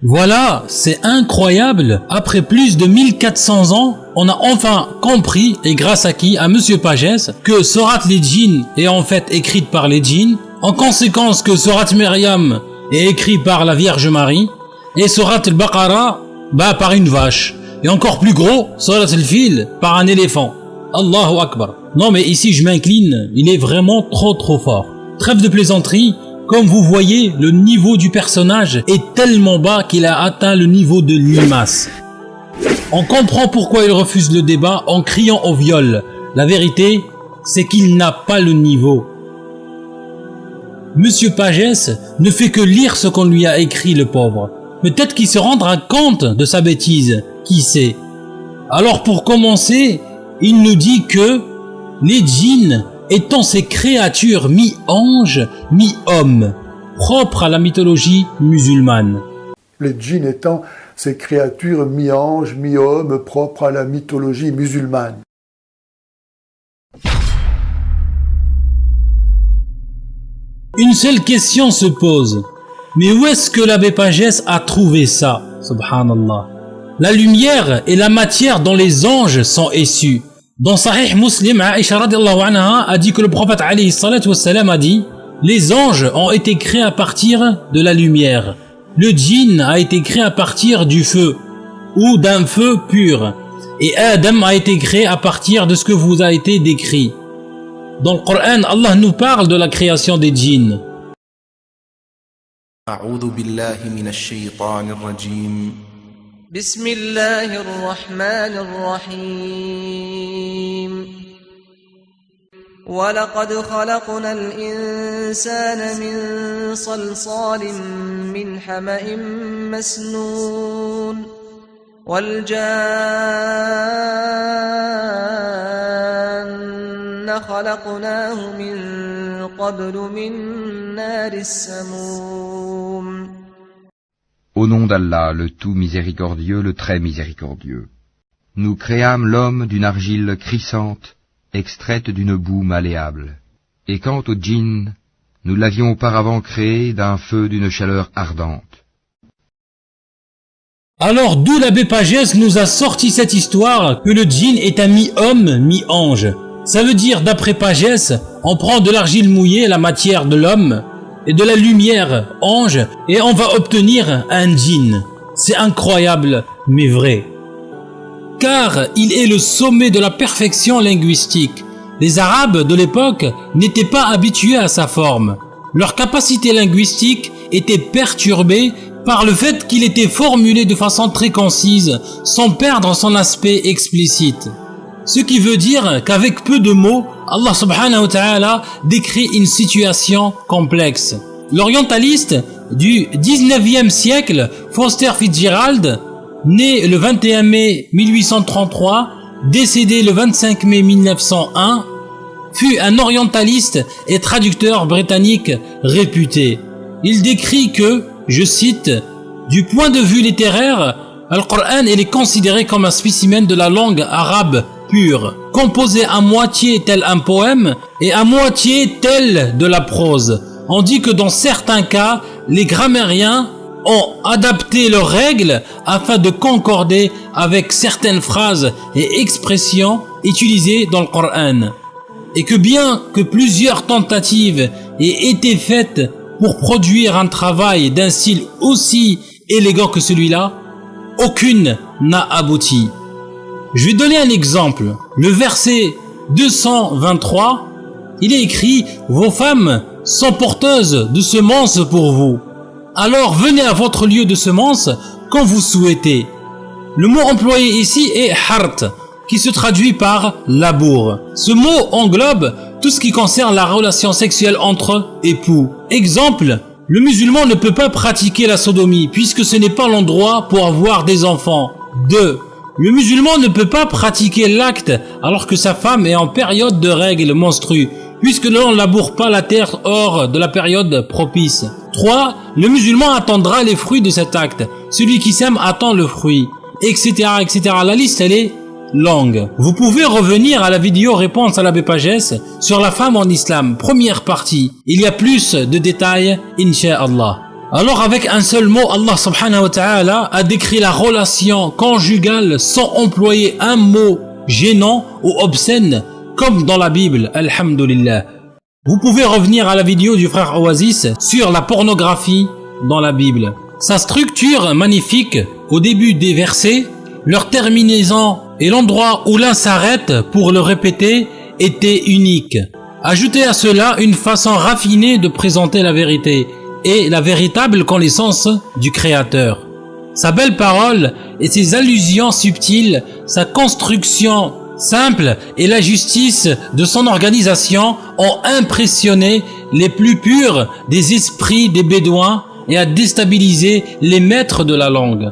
Voilà, c'est incroyable. Après plus de 1400 ans, on a enfin compris, et grâce à qui? À Monsieur Pagès, que Sourate les djinns est en fait écrite par les djinns, en conséquence que Sourate Myriam est écrite par la Vierge Marie, et Sourate al-Baqarah, par une vache. Et encore plus gros, Sourate al-Fil par un éléphant. Allahu Akbar. Non mais ici je m'incline, il est vraiment trop fort. Trêve de plaisanterie. Comme vous voyez, le niveau du personnage est tellement bas qu'il a atteint le niveau de limace. On comprend pourquoi il refuse le débat en criant au viol. La vérité, c'est qu'il n'a pas le niveau. Monsieur Pagès ne fait que lire ce qu'on lui a écrit, le pauvre. Peut-être qu'il se rendra compte de sa bêtise, qui sait. Alors pour commencer, il nous dit que les djinns étant ces créatures mi-anges, mi-hommes, propres à la mythologie musulmane. Les djinns étant ces créatures mi-anges, mi-hommes, propres à la mythologie musulmane. Une seule question se pose. Mais où est-ce que l'abbé Pagès a trouvé ça? Subhanallah. La lumière est la matière dont les anges sont issus. Dans Sahih Muslim, Aïcha radiallahu anha a dit que le prophète alayhi salatu wassalam a dit: les anges ont été créés à partir de la lumière. Le djinn a été créé à partir du feu, ou d'un feu pur. Et Adam a été créé à partir de ce que vous a été décrit. Dans le Coran, Allah nous parle de la création des djinns. أعوذ بالله من الشيطان الرجيم بسم الله الرحمن الرحيم ولقد خلقنا الإنسان من صلصال من حمأ مسنون والجان خلقناه من قبل من نار السموم. Au nom d'Allah, le tout miséricordieux, le très miséricordieux. Nous créâmes l'homme d'une argile crissante, extraite d'une boue malléable. Et quant au djinn, nous l'avions auparavant créé d'un feu d'une chaleur ardente. Alors d'où l'abbé Pagès nous a sorti cette histoire que le djinn est un mi-homme, mi-ange? Ça veut dire, d'après Pagès, on prend de l'argile mouillée, la matière de l'homme, et de la lumière, ange, et on va obtenir un djinn. C'est incroyable, mais vrai. Car il est le sommet de la perfection linguistique. Les Arabes de l'époque n'étaient pas habitués à sa forme. Leur capacité linguistique était perturbée par le fait qu'il était formulé de façon très concise, sans perdre son aspect explicite. Ce qui veut dire qu'avec peu de mots, Allah subhanahu wa ta'ala décrit une situation complexe. L'orientaliste du 19e siècle, Foster Fitzgerald, né le 21 mai 1833, décédé le 25 mai 1901, fut un orientaliste et traducteur britannique réputé. Il décrit que, je cite, « Du point de vue littéraire, Al-Qur'an est considéré comme un spécimen de la langue arabe pure, composé à moitié tel un poème et à moitié tel de la prose. On dit que dans certains cas, les grammairiens ont adapté leurs règles afin de concorder avec certaines phrases et expressions utilisées dans le Coran. Et que bien que plusieurs tentatives aient été faites pour produire un travail d'un style aussi élégant que celui-là, aucune n'a abouti. Je vais donner un exemple. Le verset 223, il est écrit « Vos femmes sont porteuses de semences pour vous. Alors venez à votre lieu de semences quand vous souhaitez. » Le mot employé ici est « hart » qui se traduit par « labour ». Ce mot englobe tout ce qui concerne la relation sexuelle entre époux. Exemple, le musulman ne peut pas pratiquer la sodomie puisque ce n'est pas l'endroit pour avoir des enfants. 2. Le musulman ne peut pas pratiquer l'acte alors que sa femme est en période de règles menstrues, puisque l'on ne laboure pas la terre hors de la période propice. 3. Le musulman attendra les fruits de cet acte. Celui qui sème attend le fruit, etc., etc. La liste, elle est longue. Vous pouvez revenir à la vidéo réponse à l'abbé Pagès sur la femme en islam, première partie. Il y a plus de détails, incha'Allah. Alors avec un seul mot, Allah subhanahu wa ta'ala a décrit la relation conjugale sans employer un mot gênant ou obscène comme dans la Bible, alhamdulillah. Vous pouvez revenir à la vidéo du frère Oasis sur la pornographie dans la Bible. Sa structure magnifique au début des versets, leur terminaison et l'endroit où l'un s'arrête pour le répéter était unique. Ajoutez à cela une façon raffinée de présenter la vérité et la véritable connaissance du Créateur. Sa belle parole et ses allusions subtiles, sa construction simple et la justice de son organisation ont impressionné les plus purs des esprits des Bédouins et a déstabilisé les maîtres de la langue.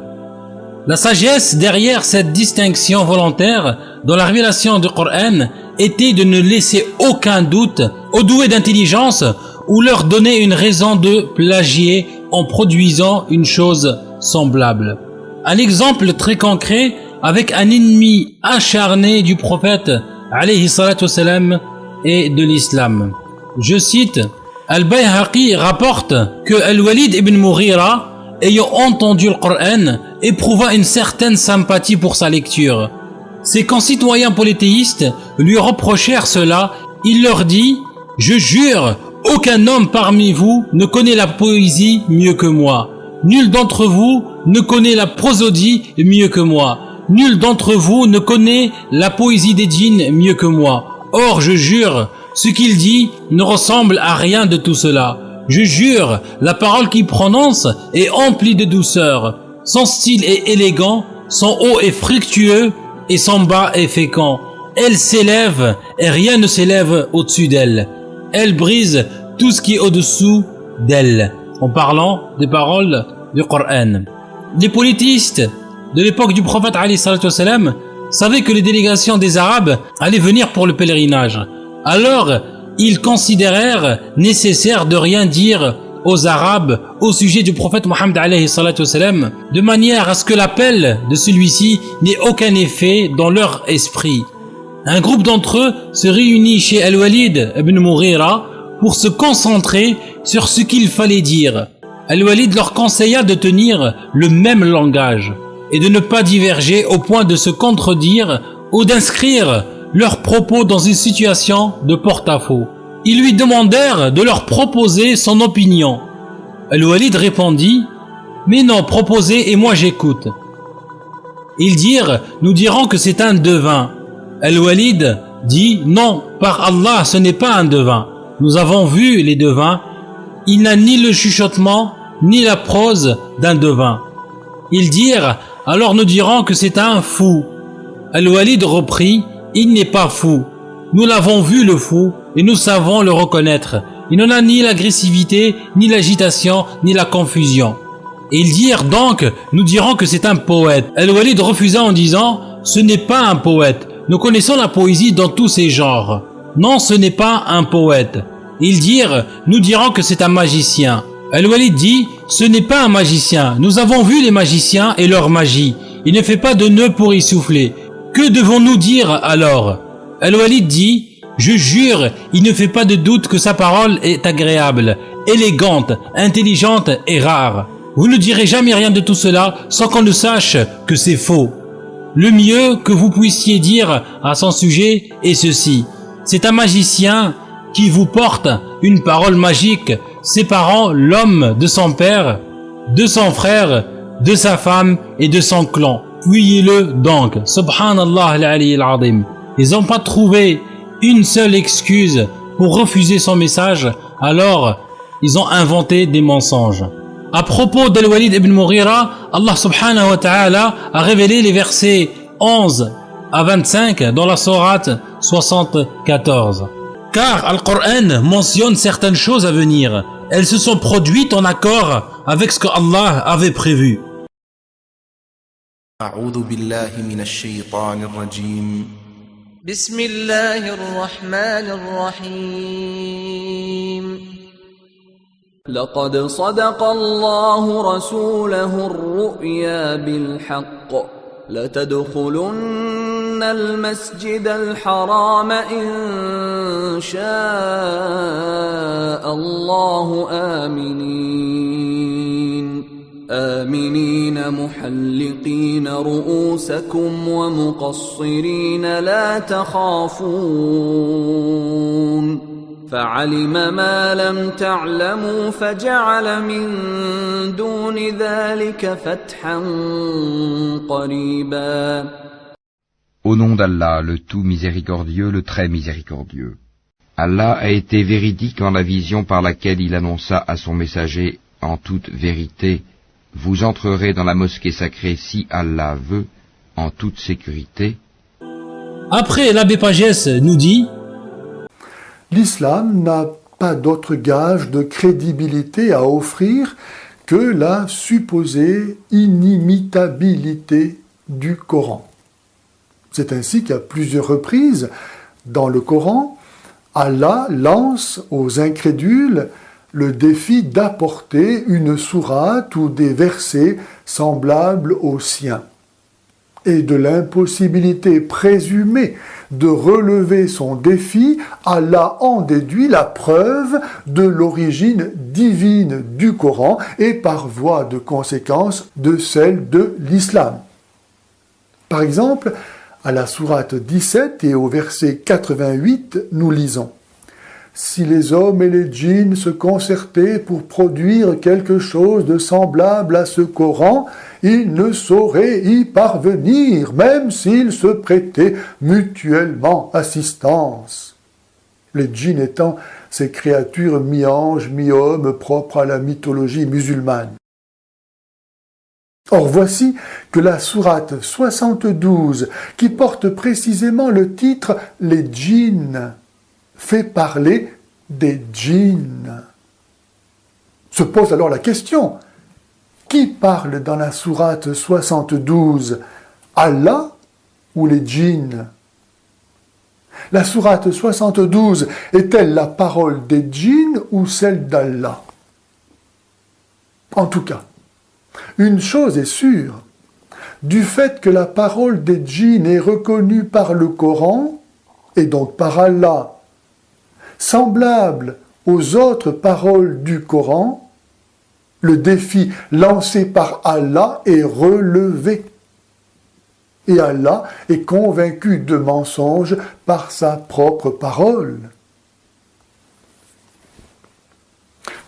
La sagesse derrière cette distinction volontaire dans la révélation du Coran était de ne laisser aucun doute aux doués d'intelligence ou leur donner une raison de plagier en produisant une chose semblable. Un exemple très concret avec un ennemi acharné du prophète alayhi salatu wassalam et de l'islam. Je cite, Al-Bayhaqi rapporte que Al-Walid ibn Mughira, ayant entendu le Coran, éprouva une certaine sympathie pour sa lecture. Ses concitoyens polythéistes lui reprochèrent cela. Il leur dit, « Je jure, aucun homme parmi vous ne connaît la poésie mieux que moi. Nul d'entre vous ne connaît la prosodie mieux que moi. Nul d'entre vous ne connaît la poésie des djinns mieux que moi. Or, je jure, ce qu'il dit ne ressemble à rien de tout cela. Je jure, la parole qu'il prononce est emplie de douceur. Son style est élégant, son haut est fructueux et son bas est fécond. Elle s'élève et rien ne s'élève au-dessus d'elle. Elle brise tout ce qui est au-dessous d'elle. En parlant des paroles du Coran. Les politistes de l'époque du prophète alayhi salatu wassalam savaient que les délégations des Arabes allaient venir pour le pèlerinage. Alors, ils considérèrent nécessaire de rien dire aux Arabes au sujet du prophète Mohammed alayhi salatu wassalam, de manière à ce que l'appel de celui-ci n'ait aucun effet dans leur esprit. Un groupe d'entre eux se réunit chez Al-Walid ibn Mughira pour se concentrer sur ce qu'il fallait dire. Al-Walid leur conseilla de tenir le même langage et de ne pas diverger au point de se contredire ou d'inscrire leurs propos dans une situation de porte-à-faux. Ils lui demandèrent de leur proposer son opinion. Al-Walid répondit « Mais non, proposez et moi j'écoute. » Ils dirent « Nous dirons que c'est un devin. » Al-Walid dit « Non, par Allah, ce n'est pas un devin. Nous avons vu les devins. Il n'a ni le chuchotement, ni la prose d'un devin. » Ils dirent « Alors nous dirons que c'est un fou. » Al-Walid reprit « Il n'est pas fou. Nous l'avons vu le fou et nous savons le reconnaître. Il n'en a ni l'agressivité, ni l'agitation, ni la confusion. » Et ils dirent donc « Nous dirons que c'est un poète. » Al-Walid refusa en disant « Ce n'est pas un poète. Nous connaissons la poésie dans tous ses genres. non, ce n'est pas un poète. Ils dirent, nous dirons que c'est un magicien. Al-Walid dit, ce n'est pas un magicien. Nous avons vu les magiciens et leur magie. Il ne fait pas de nœud pour y souffler. Que devons-nous dire alors? Al-Walid dit, je jure, il ne fait pas de doute que sa parole est agréable, élégante, intelligente et rare. Vous ne direz jamais rien de tout cela sans qu'on ne sache que c'est faux. Le mieux que vous puissiez dire à son sujet est ceci. C'est un magicien qui vous porte une parole magique séparant l'homme de son père, de son frère, de sa femme et de son clan. Fuyez-le donc. Subhanallah al-Ali al-Azim. Ils n'ont pas trouvé une seule excuse pour refuser son message, alors ils ont inventé des mensonges. À propos d'Al-Walid ibn Mughira, Allah subhanahu wa ta'ala a révélé les versets 11 à 25 dans la sourate 74. Car Al-Qur'an mentionne certaines choses à venir. Elles se sont produites en accord avec ce que Allah avait prévu. أعوذ بالله من الشيطان الرجيم بسم الله الرحمن الرحيم لقد صدق الله رسوله الرؤيا بالحق لتدخلن المسجد الحرام إن شاء الله آمنين محلقين رؤوسكم ومقصرين لا تخافون فعلم ما لم تعلموا فجعل من دون ذلك فتحا قريبا. Au nom d'Allah, le tout miséricordieux, le très miséricordieux. Allah a été véridique en la vision par laquelle il annonça à son messager en toute vérité: vous entrerez dans la mosquée sacrée si Allah veut, en toute sécurité. Après, l'abbé Pagès nous dit: l'islam n'a pas d'autre gage de crédibilité à offrir que la supposée inimitabilité du Coran. C'est ainsi qu'à plusieurs reprises, dans le Coran, Allah lance aux incrédules le défi d'apporter une sourate ou des versets semblables aux siens, et de l'impossibilité présumée de relever son défi, Allah en déduit la preuve de l'origine divine du Coran et par voie de conséquence de celle de l'islam. Par exemple, à la sourate 17 et au verset 88, nous lisons: si les hommes et les djinns se concertaient pour produire quelque chose de semblable à ce Coran, ils ne sauraient y parvenir, même s'ils se prêtaient mutuellement assistance. Les djinns étant ces créatures mi-anges, mi-hommes propres à la mythologie musulmane. Or voici que la sourate 72, qui porte précisément le titre « Les djinns », fait parler des djinns. Se pose alors la question: qui parle dans la sourate 72, Allah ou les djinns? La sourate 72 est-elle la parole des djinns ou celle d'Allah? En tout cas, une chose est sûre: du fait que la parole des djinns est reconnue par le Coran, et donc par Allah, semblable aux autres paroles du Coran, le défi lancé par Allah est relevé. Et Allah est convaincu de mensonge par sa propre parole.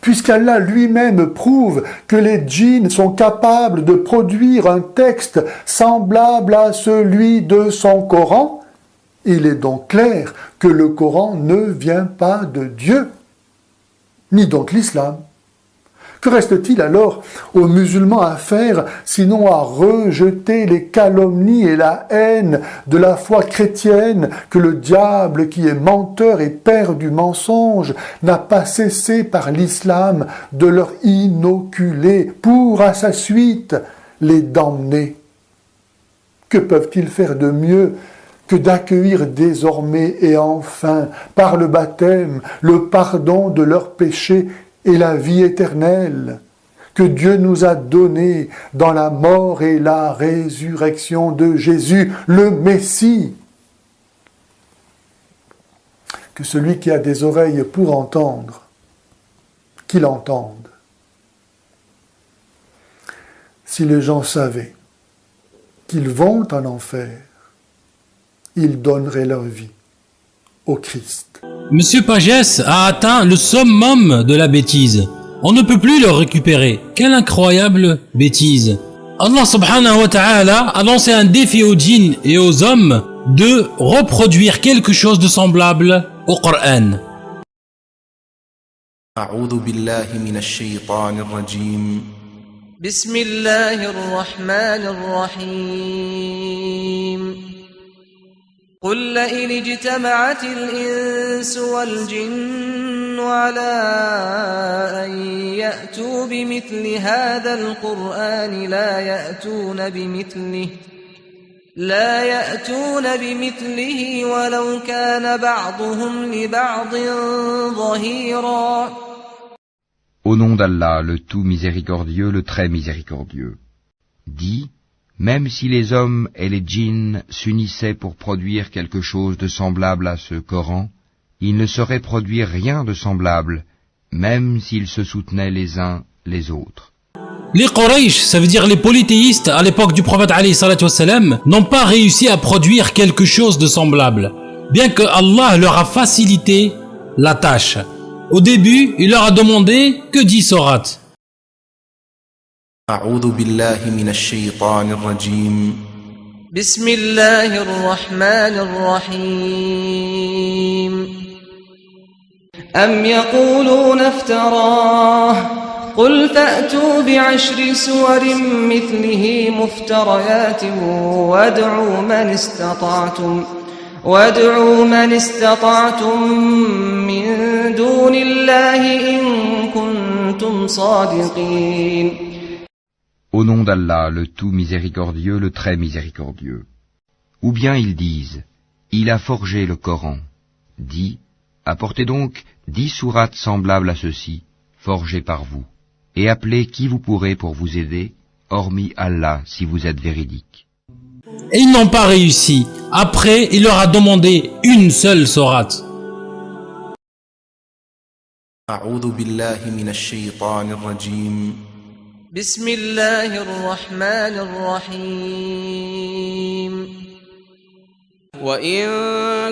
Puisqu'Allah lui-même prouve que les djinns sont capables de produire un texte semblable à celui de son Coran, il est donc clair que le Coran ne vient pas de Dieu, ni donc l'islam. Que reste-t-il alors aux musulmans à faire, sinon à rejeter les calomnies et la haine de la foi chrétienne que le diable, qui est menteur et père du mensonge, n'a pas cessé par l'islam de leur inoculer pour à sa suite les damner? Que peuvent-ils faire de mieux que d'accueillir désormais et enfin, par le baptême, le pardon de leurs péchés et la vie éternelle, que Dieu nous a donné dans la mort et la résurrection de Jésus, le Messie. Que celui qui a des oreilles pour entendre, qu'il entende. Si les gens savaient qu'ils vont en enfer, ils donneraient leur vie au Christ. Monsieur Pagès a atteint le summum de la bêtise. On ne peut plus le récupérer. Quelle incroyable bêtise. Allah subhanahu wa ta'ala a lancé un défi aux djinns et aux hommes de reproduire quelque chose de semblable au Coran. أعوذ بالله من الشيطان الرجيم بسم الله الرحمن الرحيم قل لئن اجتمعت الإنس والجن على أن يأتوا بمثل هذا القرآن لا يأتون بمثله ولو كان بعضهم لبعض ظهيرا. Au nom d'Allah, le tout miséricordieux, le très miséricordieux. Dis, même si les hommes et les djinns s'unissaient pour produire quelque chose de semblable à ce Coran, ils ne sauraient produire rien de semblable, même s'ils se soutenaient les uns les autres. Les Quraysh, ça veut dire les polythéistes à l'époque du prophète alayhi salatu wassalam, n'ont pas réussi à produire quelque chose de semblable, bien que Allah leur a facilité la tâche. Au début, il leur a demandé que 10 sourates. أعوذ بالله من الشيطان الرجيم بسم الله الرحمن الرحيم أم يقولون افتراه قل فأتوا بعشر سور مثله مفتريات وادعوا من استطعتم من دون الله إن كنتم صادقين. Au nom d'Allah, le tout miséricordieux, le très miséricordieux. Ou bien ils disent, il a forgé le Coran. Dis, apportez donc 10 sourates semblables à ceci, forgées par vous, et appelez qui vous pourrez pour vous aider, hormis Allah si vous êtes véridique. Et ils n'ont pas réussi. Après, il leur a demandé une seule sourate. أعوذ بالله من الشيطان الرجيم بسم الله الرحمن الرحيم وإن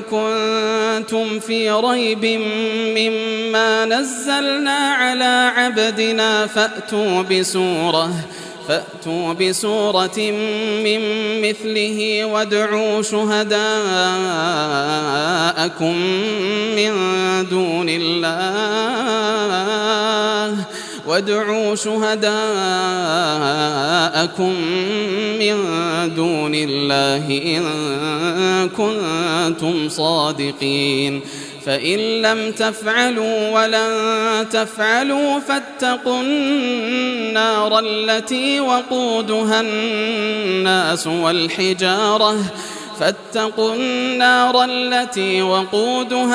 كنتم في ريب مما نزلنا على عبدنا فأتوا بسورة من مثله وادعوا شهداءكم من دون الله إن كنتم صادقين فإن لم تفعلوا ولن تفعلوا فاتقوا النار التي وقودها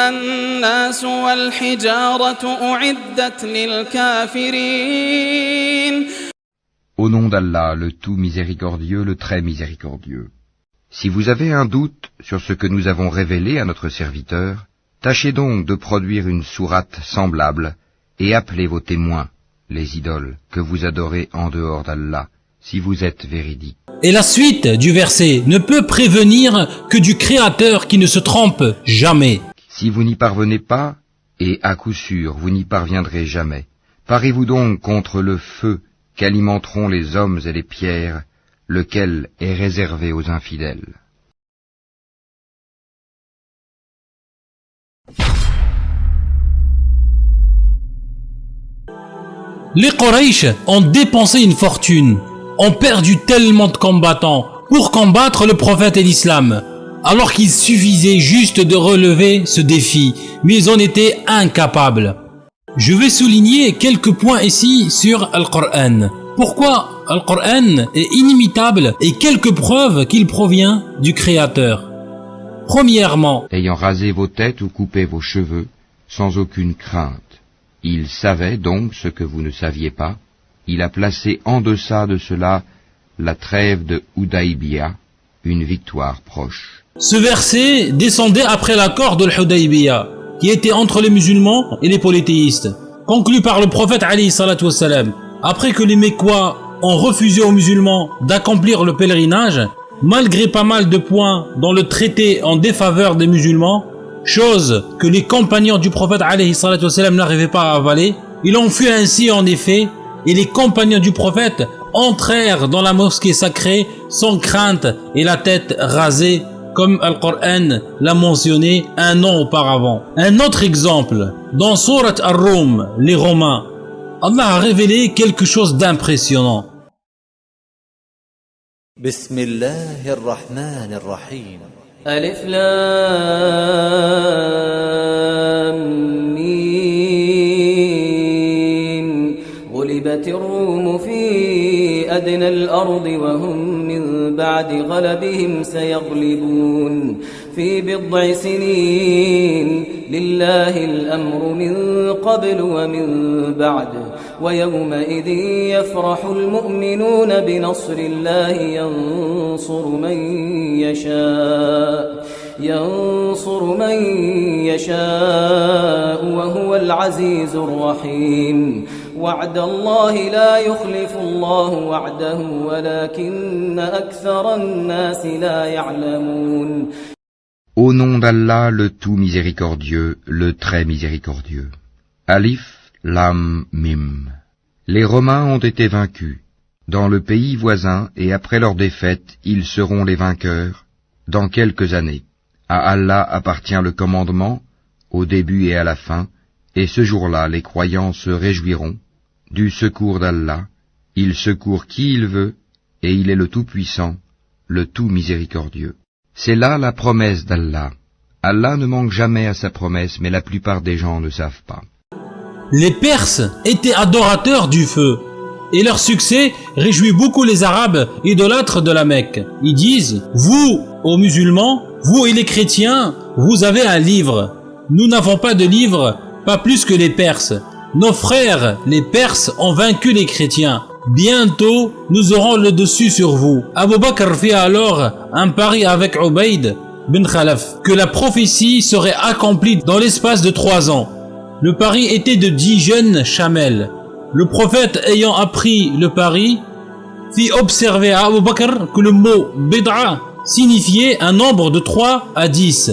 الناس والحجارة أعدت للكافرين. Au nom d'Allah, le tout miséricordieux, le très miséricordieux. Si vous avez un doute sur ce que nous avons révélé à notre serviteur, tâchez donc de produire une sourate semblable et appelez vos témoins, les idoles, que vous adorez en dehors d'Allah, si vous êtes véridiques. Et la suite du verset ne peut prévenir que du Créateur qui ne se trompe jamais. Si vous n'y parvenez pas, et à coup sûr vous n'y parviendrez jamais, parez-vous donc contre le feu qu'alimenteront les hommes et les pierres, lequel est réservé aux infidèles. Les Quraysh ont dépensé une fortune, ont perdu tellement de combattants pour combattre le prophète et l'islam, alors qu'il suffisait juste de relever ce défi, mais ils en étaient incapables. Je vais souligner quelques points ici sur Al-Qur'an. Pourquoi Al-Qur'an est inimitable et quelques preuves qu'il provient du Créateur. Premièrement, ayant rasé vos têtes ou coupé vos cheveux, sans aucune crainte. Il savait donc ce que vous ne saviez pas. Il a placé en deçà de cela la trêve de Hudaybiyah, une victoire proche. ce verset descendait après l'accord de l'Hudaybiyah, qui était entre les musulmans et les polythéistes, conclu par le prophète alayhi salatu wassalam. Après que les Mécois ont refusé aux musulmans d'accomplir le pèlerinage, malgré pas mal de points dans le traité en défaveur des musulmans, chose que les compagnons du prophète alayhi salatu wassalam n'arrivaient pas à avaler, ils ont fui ainsi en effet, et les compagnons du prophète entrèrent dans la mosquée sacrée sans crainte et la tête rasée, comme Al-Qur'an l'a mentionné un an auparavant. Un autre exemple, dans Surat Ar-Rum, les Romains, Allah a révélé quelque chose d'impressionnant. Bismillahir-Rahmanir-Rahim. Alif Lam Mim. Ghulibatir Rum fi adna al-ard wa hum min ba'di ghalabihim sayaghlibun في بضع سنين لله الأمر من قبل ومن بعد ويومئذ يفرح المؤمنون بنصر الله ينصر من يشاء وهو العزيز الرحيم وعد الله لا يخلف الله وعده ولكن أكثر الناس لا يعلمون. Au nom d'Allah, le tout miséricordieux, le très miséricordieux. Alif, Lam, Mim. Les Romains ont été vaincus. Dans le pays voisin, et après leur défaite, ils seront les vainqueurs, dans quelques années. À Allah appartient le commandement, au début et à la fin, et ce jour-là, les croyants se réjouiront du secours d'Allah. Il secourt qui il veut, et il est le Tout-Puissant, le Tout Miséricordieux. C'est là la promesse d'Allah. Allah ne manque jamais à sa promesse, mais la plupart des gens ne savent pas. Les Perses étaient adorateurs du feu, et leur succès réjouit beaucoup les Arabes idolâtres de la Mecque. Ils disent, vous, ô musulmans, vous et les chrétiens, vous avez un livre. Nous n'avons pas de livre, pas plus que les Perses. Nos frères, les Perses, ont vaincu les chrétiens. Bientôt, nous aurons le dessus sur vous. Abu Bakr fit alors un pari avec Ubayd bin Khalaf, que la prophétie serait accomplie dans l'espace de 3 ans. Le pari était de 10 jeunes chamelles. Le prophète ayant appris le pari, fit observer à Abu Bakr que le mot bid'a signifiait un nombre de 3 à 10.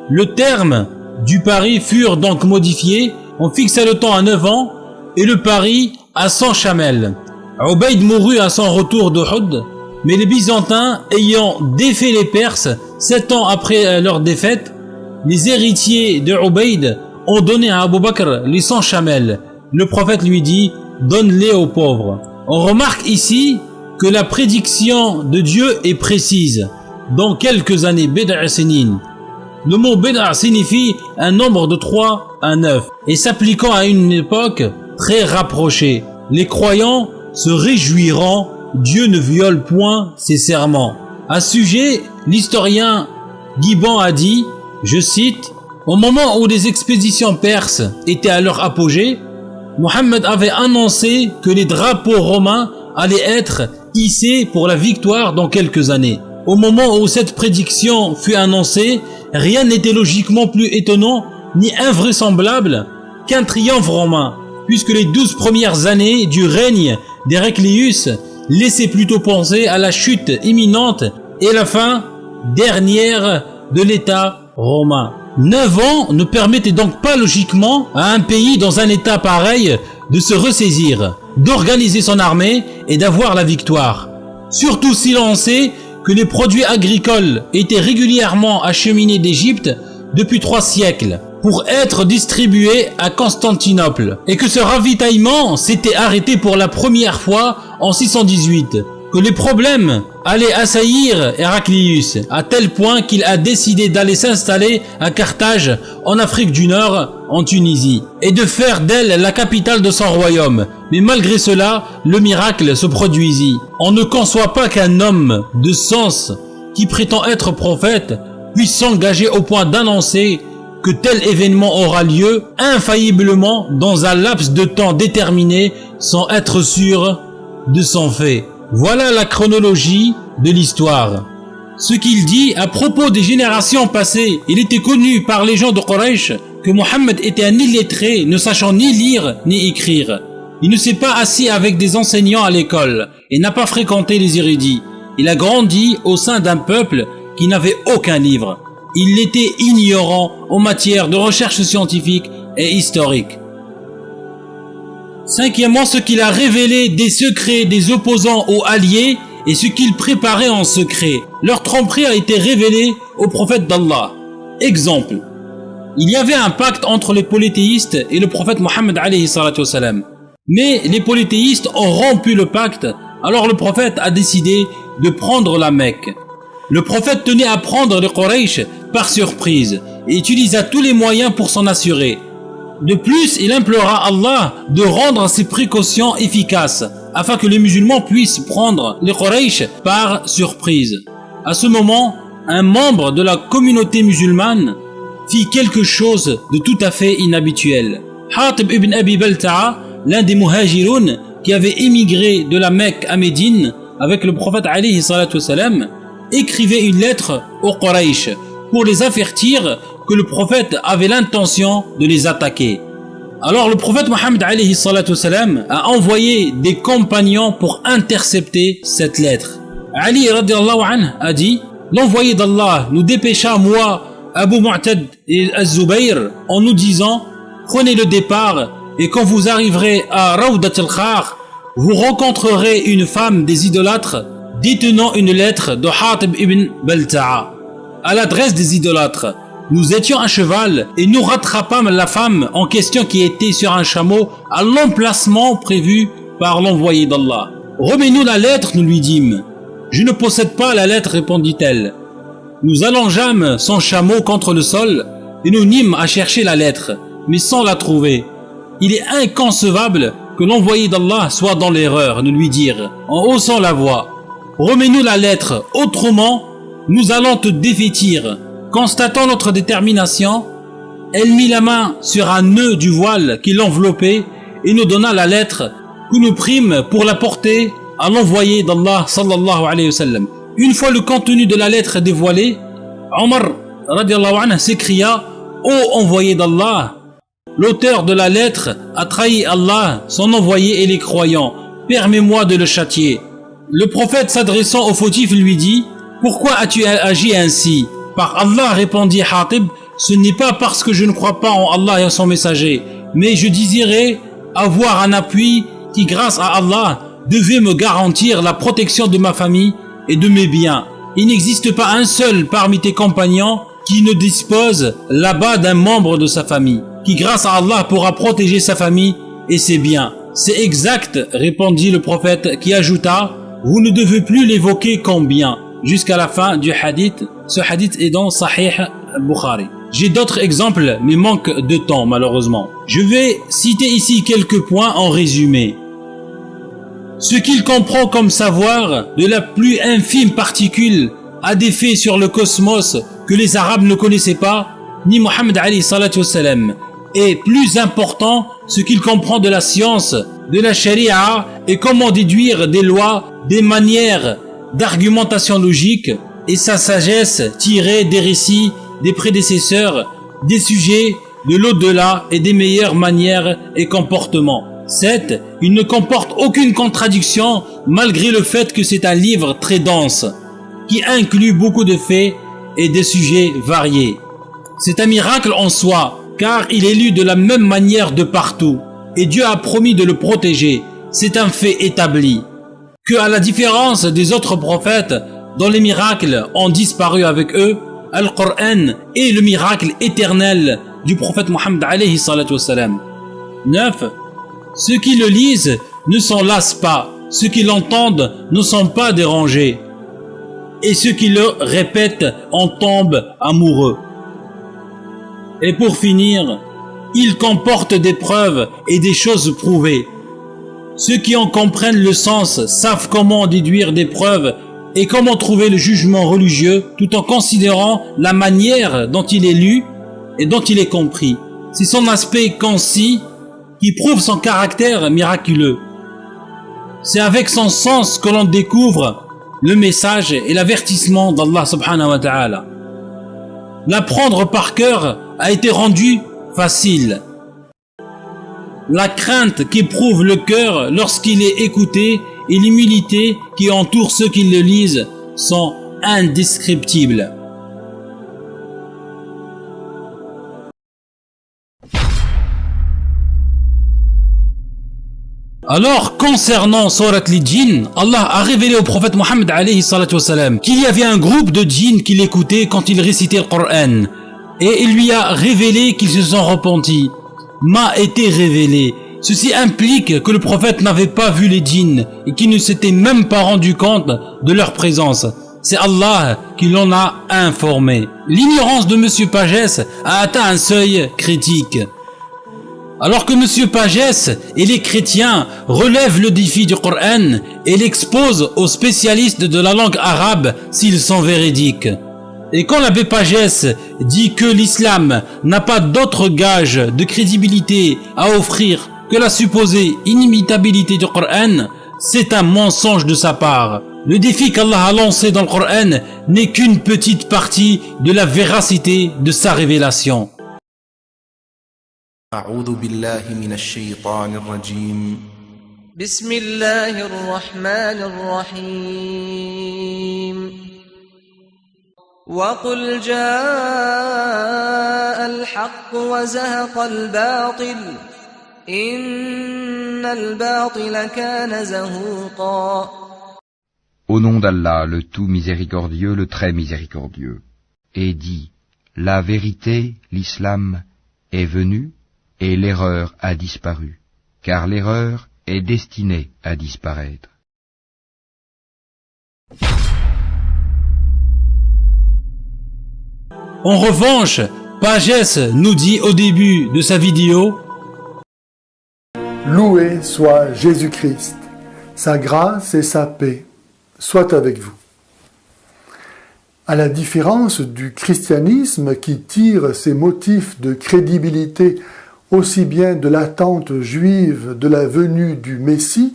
Le terme du pari furent donc modifiés, on fixa le temps à 9 ans et le pari à 100 chamelles. Ubayd mourut à son retour d'Uhud, mais les Byzantins ayant défait les Perses 7 ans après leur défaite, les héritiers de Ubayd ont donné à Abu Bakr les 100 chamelles. Le prophète lui dit, donne-les aux pauvres. On remarque ici que la prédiction de Dieu est précise. Dans quelques années, Bid'a Sinin. Le mot Bid'a signifie un nombre de 3 à 9 et s'appliquant à une époque très rapprochée. Les croyants se réjouiront, Dieu ne viole point ses serments. À ce sujet, l'historien Gibbon a dit, je cite, au moment où les expéditions perses étaient à leur apogée, Mohammed avait annoncé que les drapeaux romains allaient être hissés pour la victoire dans quelques années. Au moment où cette prédiction fut annoncée, rien n'était logiquement plus étonnant ni invraisemblable qu'un triomphe romain, puisque les 12 premières années du règne d'Héraclius laissaient plutôt penser à la chute imminente et la fin dernière de l'État romain. 9 ans ne permettaient donc pas logiquement à un pays dans un état pareil de se ressaisir, d'organiser son armée et d'avoir la victoire. Surtout si l'on sait que les produits agricoles étaient régulièrement acheminés d'Égypte depuis 3 siècles pour être distribués à Constantinople et que ce ravitaillement s'était arrêté pour la première fois en 618, que les problèmes allaient assaillir Héraclius à tel point qu'il a décidé d'aller s'installer à Carthage en Afrique du Nord, en Tunisie, et de faire d'elle la capitale de son royaume. Mais malgré cela, le miracle se produisit. On ne conçoit pas qu'un homme de sens qui prétend être prophète puisse s'engager au point d'annoncer que tel événement aura lieu infailliblement dans un laps de temps déterminé sans être sûr de son fait. Voilà la chronologie de l'histoire. Ce qu'il dit à propos des générations passées, il était connu par les gens de Quraysh que Mohammed était un illettré, ne sachant ni lire ni écrire. Il ne s'est pas assis avec des enseignants à l'école et n'a pas fréquenté les érudits. Il a grandi au sein d'un peuple qui n'avait aucun livre. Il était ignorant en matière de recherche scientifique et historique. Cinquièmement, ce qu'il a révélé des secrets des opposants aux alliés et ce qu'ils préparaient en secret. Leur tromperie a été révélée au prophète d'Allah. Exemple, il y avait un pacte entre les polythéistes et le prophète Mohammed alayhi salatu wassalam. Mais les polythéistes ont rompu le pacte, alors le prophète a décidé de prendre la Mecque. Le prophète tenait à prendre les Quraysh par surprise et utilisa tous les moyens pour s'en assurer. De plus, il implora Allah de rendre ces précautions efficaces afin que les musulmans puissent prendre les Quraysh par surprise. À ce moment, un membre de la communauté musulmane fit quelque chose de tout à fait inhabituel. Hatib ibn Abi Balta'a, l'un des muhajiroun qui avait émigré de la Mecque à Médine avec le prophète alayhi salatu wassalam, écrivait une lettre aux Quraysh pour les avertir que le prophète avait l'intention de les attaquer. Alors le prophète Mohammed alayhi salatu wassalam a envoyé des compagnons pour intercepter cette lettre. Ali radiallahu anhu a dit: l'envoyé d'Allah nous dépêcha, moi, Abu Mu'tad et Az-Zubayr, en nous disant: prenez le départ et quand vous arriverez à Rawdat al-Khar, vous rencontrerez une femme des idolâtres détenant une lettre de Hatib ibn Balta'a à l'adresse des idolâtres. Nous étions à cheval et nous rattrapâmes la femme en question qui était sur un chameau à l'emplacement prévu par l'envoyé d'Allah. Remets-nous la lettre, nous lui dîmes. Je ne possède pas la lettre, répondit-elle. Nous allongeâmes son chameau contre le sol et nous nîmes à chercher la lettre, mais sans la trouver. Il est inconcevable que l'envoyé d'Allah soit dans l'erreur, nous lui dirent, en haussant la voix. Remets-nous la lettre, autrement, nous allons te dévêtir. Constatant notre détermination, elle mit la main sur un nœud du voile qui l'enveloppait et nous donna la lettre que nous prîmes pour la porter à l'envoyé d'Allah sallallahu alayhi wa sallam. Une fois le contenu de la lettre dévoilé, Omar radiallahu anhu s'écria: ô envoyé d'Allah, l'auteur de la lettre a trahi Allah, son envoyé et les croyants. Permets-moi de le châtier. Le prophète s'adressant au fautif lui dit: pourquoi as-tu agi ainsi? Par Allah, répondit Hatib, ce n'est pas parce que je ne crois pas en Allah et en son messager, mais je désirais avoir un appui qui, grâce à Allah, devait me garantir la protection de ma famille et de mes biens. Il n'existe pas un seul parmi tes compagnons qui ne dispose là-bas d'un membre de sa famille, qui grâce à Allah pourra protéger sa famille et ses biens. C'est exact, répondit le prophète, qui ajouta: vous ne devez plus l'évoquer qu'en bien, jusqu'à la fin du hadith. Ce hadith est dans Sahih Bukhari. J'ai d'autres exemples, mais manque de temps malheureusement. Je vais citer ici quelques points en résumé. Ce qu'il comprend comme savoir de la plus infime particule a des faits sur le cosmos que les Arabes ne connaissaient pas, ni Mohammed alayhi salatu wassalam. Et plus important, ce qu'il comprend de la science, de la charia et comment déduire des lois, des manières d'argumentation logique et sa sagesse tirée des récits des prédécesseurs, des sujets de l'au-delà et des meilleures manières et comportements. 7. Il ne comporte aucune contradiction malgré le fait que c'est un livre très dense qui inclut beaucoup de faits et des sujets variés. C'est un miracle en soi car il est lu de la même manière de partout et Dieu a promis de le protéger. C'est un fait établi. Que à la différence des autres prophètes dont les miracles ont disparu avec eux, Al-Qur'an est le miracle éternel du prophète Mohammed alayhi salatu wassalam. 9. Ceux qui le lisent ne s'en lassent pas, ceux qui l'entendent ne sont pas dérangés, et ceux qui le répètent en tombent amoureux. Et pour finir, il comporte des preuves et des choses prouvées. Ceux qui en comprennent le sens savent comment déduire des preuves et comment trouver le jugement religieux tout en considérant la manière dont il est lu et dont il est compris. C'est son aspect concis qui prouve son caractère miraculeux. C'est avec son sens que l'on découvre le message et l'avertissement d'Allah subhanahu wa ta'ala. L'apprendre par cœur a été rendu facile. La crainte qu'éprouve le cœur lorsqu'il est écouté et l'humilité qui entoure ceux qui le lisent sont indescriptibles. Alors, concernant Surat al-Jinn, Allah a révélé au prophète Mohammed alayhi salatu wassalam qu'il y avait un groupe de djinns qui l'écoutaient quand il récitait le Coran. Et il lui a révélé qu'ils se sont repentis. M'a été révélé. Ceci implique que le prophète n'avait pas vu les djinns et qu'il ne s'était même pas rendu compte de leur présence. C'est Allah qui l'en a informé. L'ignorance de Monsieur Pagès a atteint un seuil critique. Alors que Monsieur Pagès et les chrétiens relèvent le défi du Coran et l'exposent aux spécialistes de la langue arabe s'ils sont véridiques. Et quand l'abbé Pagès dit que l'islam n'a pas d'autre gage de crédibilité à offrir que la supposée inimitabilité du Coran, c'est un mensonge de sa part. Le défi qu'Allah a lancé dans le Coran n'est qu'une petite partie de la véracité de sa révélation. أعوذ بالله من الشيطان الرجيم بسم الله الرحمن الرحيم وقل جاء الحق وزهق الباطل إن الباطل كان زهوقا. Au nom d'Allah, le tout miséricordieux, le très miséricordieux. Et dit, la vérité, l'islam, est venue, et l'erreur a disparu, car l'erreur est destinée à disparaître. En revanche, Pagès nous dit au début de sa vidéo: Loué soit Jésus-Christ, sa grâce et sa paix soient avec vous. À la différence du christianisme qui tire ses motifs de crédibilité aussi bien de l'attente juive de la venue du Messie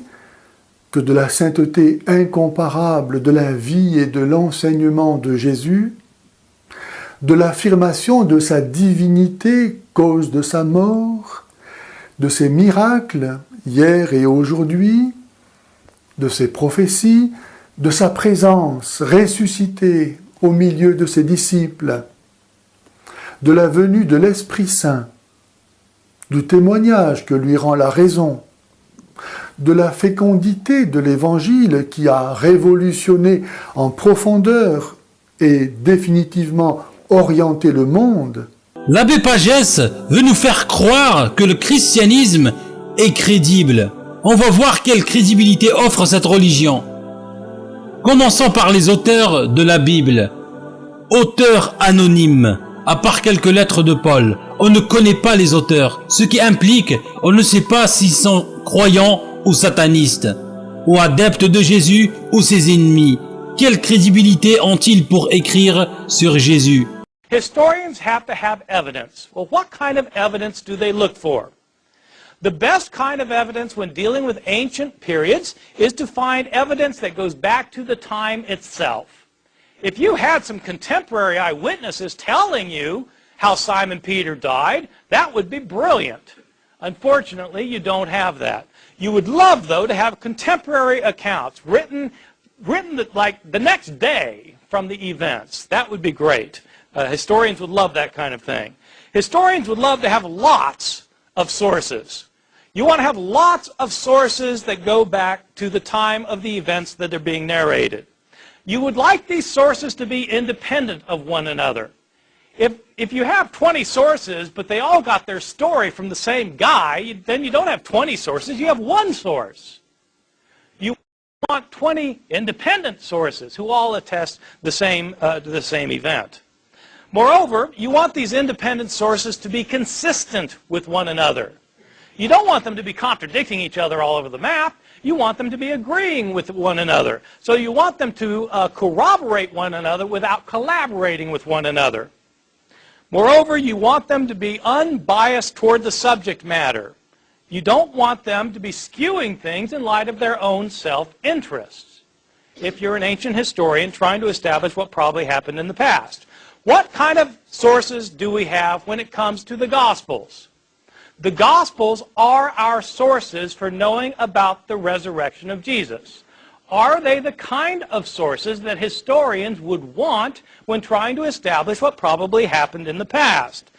que de la sainteté incomparable de la vie et de l'enseignement de Jésus, de l'affirmation de sa divinité, cause de sa mort, de ses miracles, hier et aujourd'hui, de ses prophéties, de sa présence ressuscitée au milieu de ses disciples, de la venue de l'Esprit Saint, du témoignage que lui rend la raison, de la fécondité de l'Évangile qui a révolutionné en profondeur et définitivement orienté le monde. L'abbé Pagès veut nous faire croire que le christianisme est crédible. On va voir quelle crédibilité offre cette religion. Commençons par les auteurs de la Bible. Auteurs anonymes, à part quelques lettres de Paul. On ne connaît pas les auteurs, ce qui implique on ne sait pas s'ils sont croyants ou satanistes, ou adeptes de Jésus ou ses ennemis. Quelle crédibilité ont-ils pour écrire sur Jésus? Historians have to have evidence. Well, what kind of evidence do they look for? The best kind of evidence when dealing with ancient periods is to find evidence that goes back to the time itself. If you had some contemporary eyewitnesses telling you how Simon Peter died, that would be brilliant. Unfortunately, you don't have that. You would love, though, to have contemporary accounts written like the next day from the events. That would be great. Historians would love that kind of thing. Historians would love to have lots of sources. You want to have lots of sources that go back to the time of the events that are being narrated. You would like these sources to be independent of one another. If you have 20 sources, but they all got their story from the same guy, then you don't have 20 sources, you have one source. You want 20 independent sources who all attest to the same event. Moreover, you want these independent sources to be consistent with one another. You don't want them to be contradicting each other all over the map. You want them to be agreeing with one another. So you want them to corroborate one another without collaborating with one another. Moreover, you want them to be unbiased toward the subject matter. You don't want them to be skewing things in light of their own self-interests. If you're an ancient historian trying to establish what probably happened in the past. What kind of sources do we have when it comes to the Gospels? The Gospels are our sources for knowing about the resurrection of Jesus. Are they the kind of sources that historians would want when trying to establish what probably happened in the past?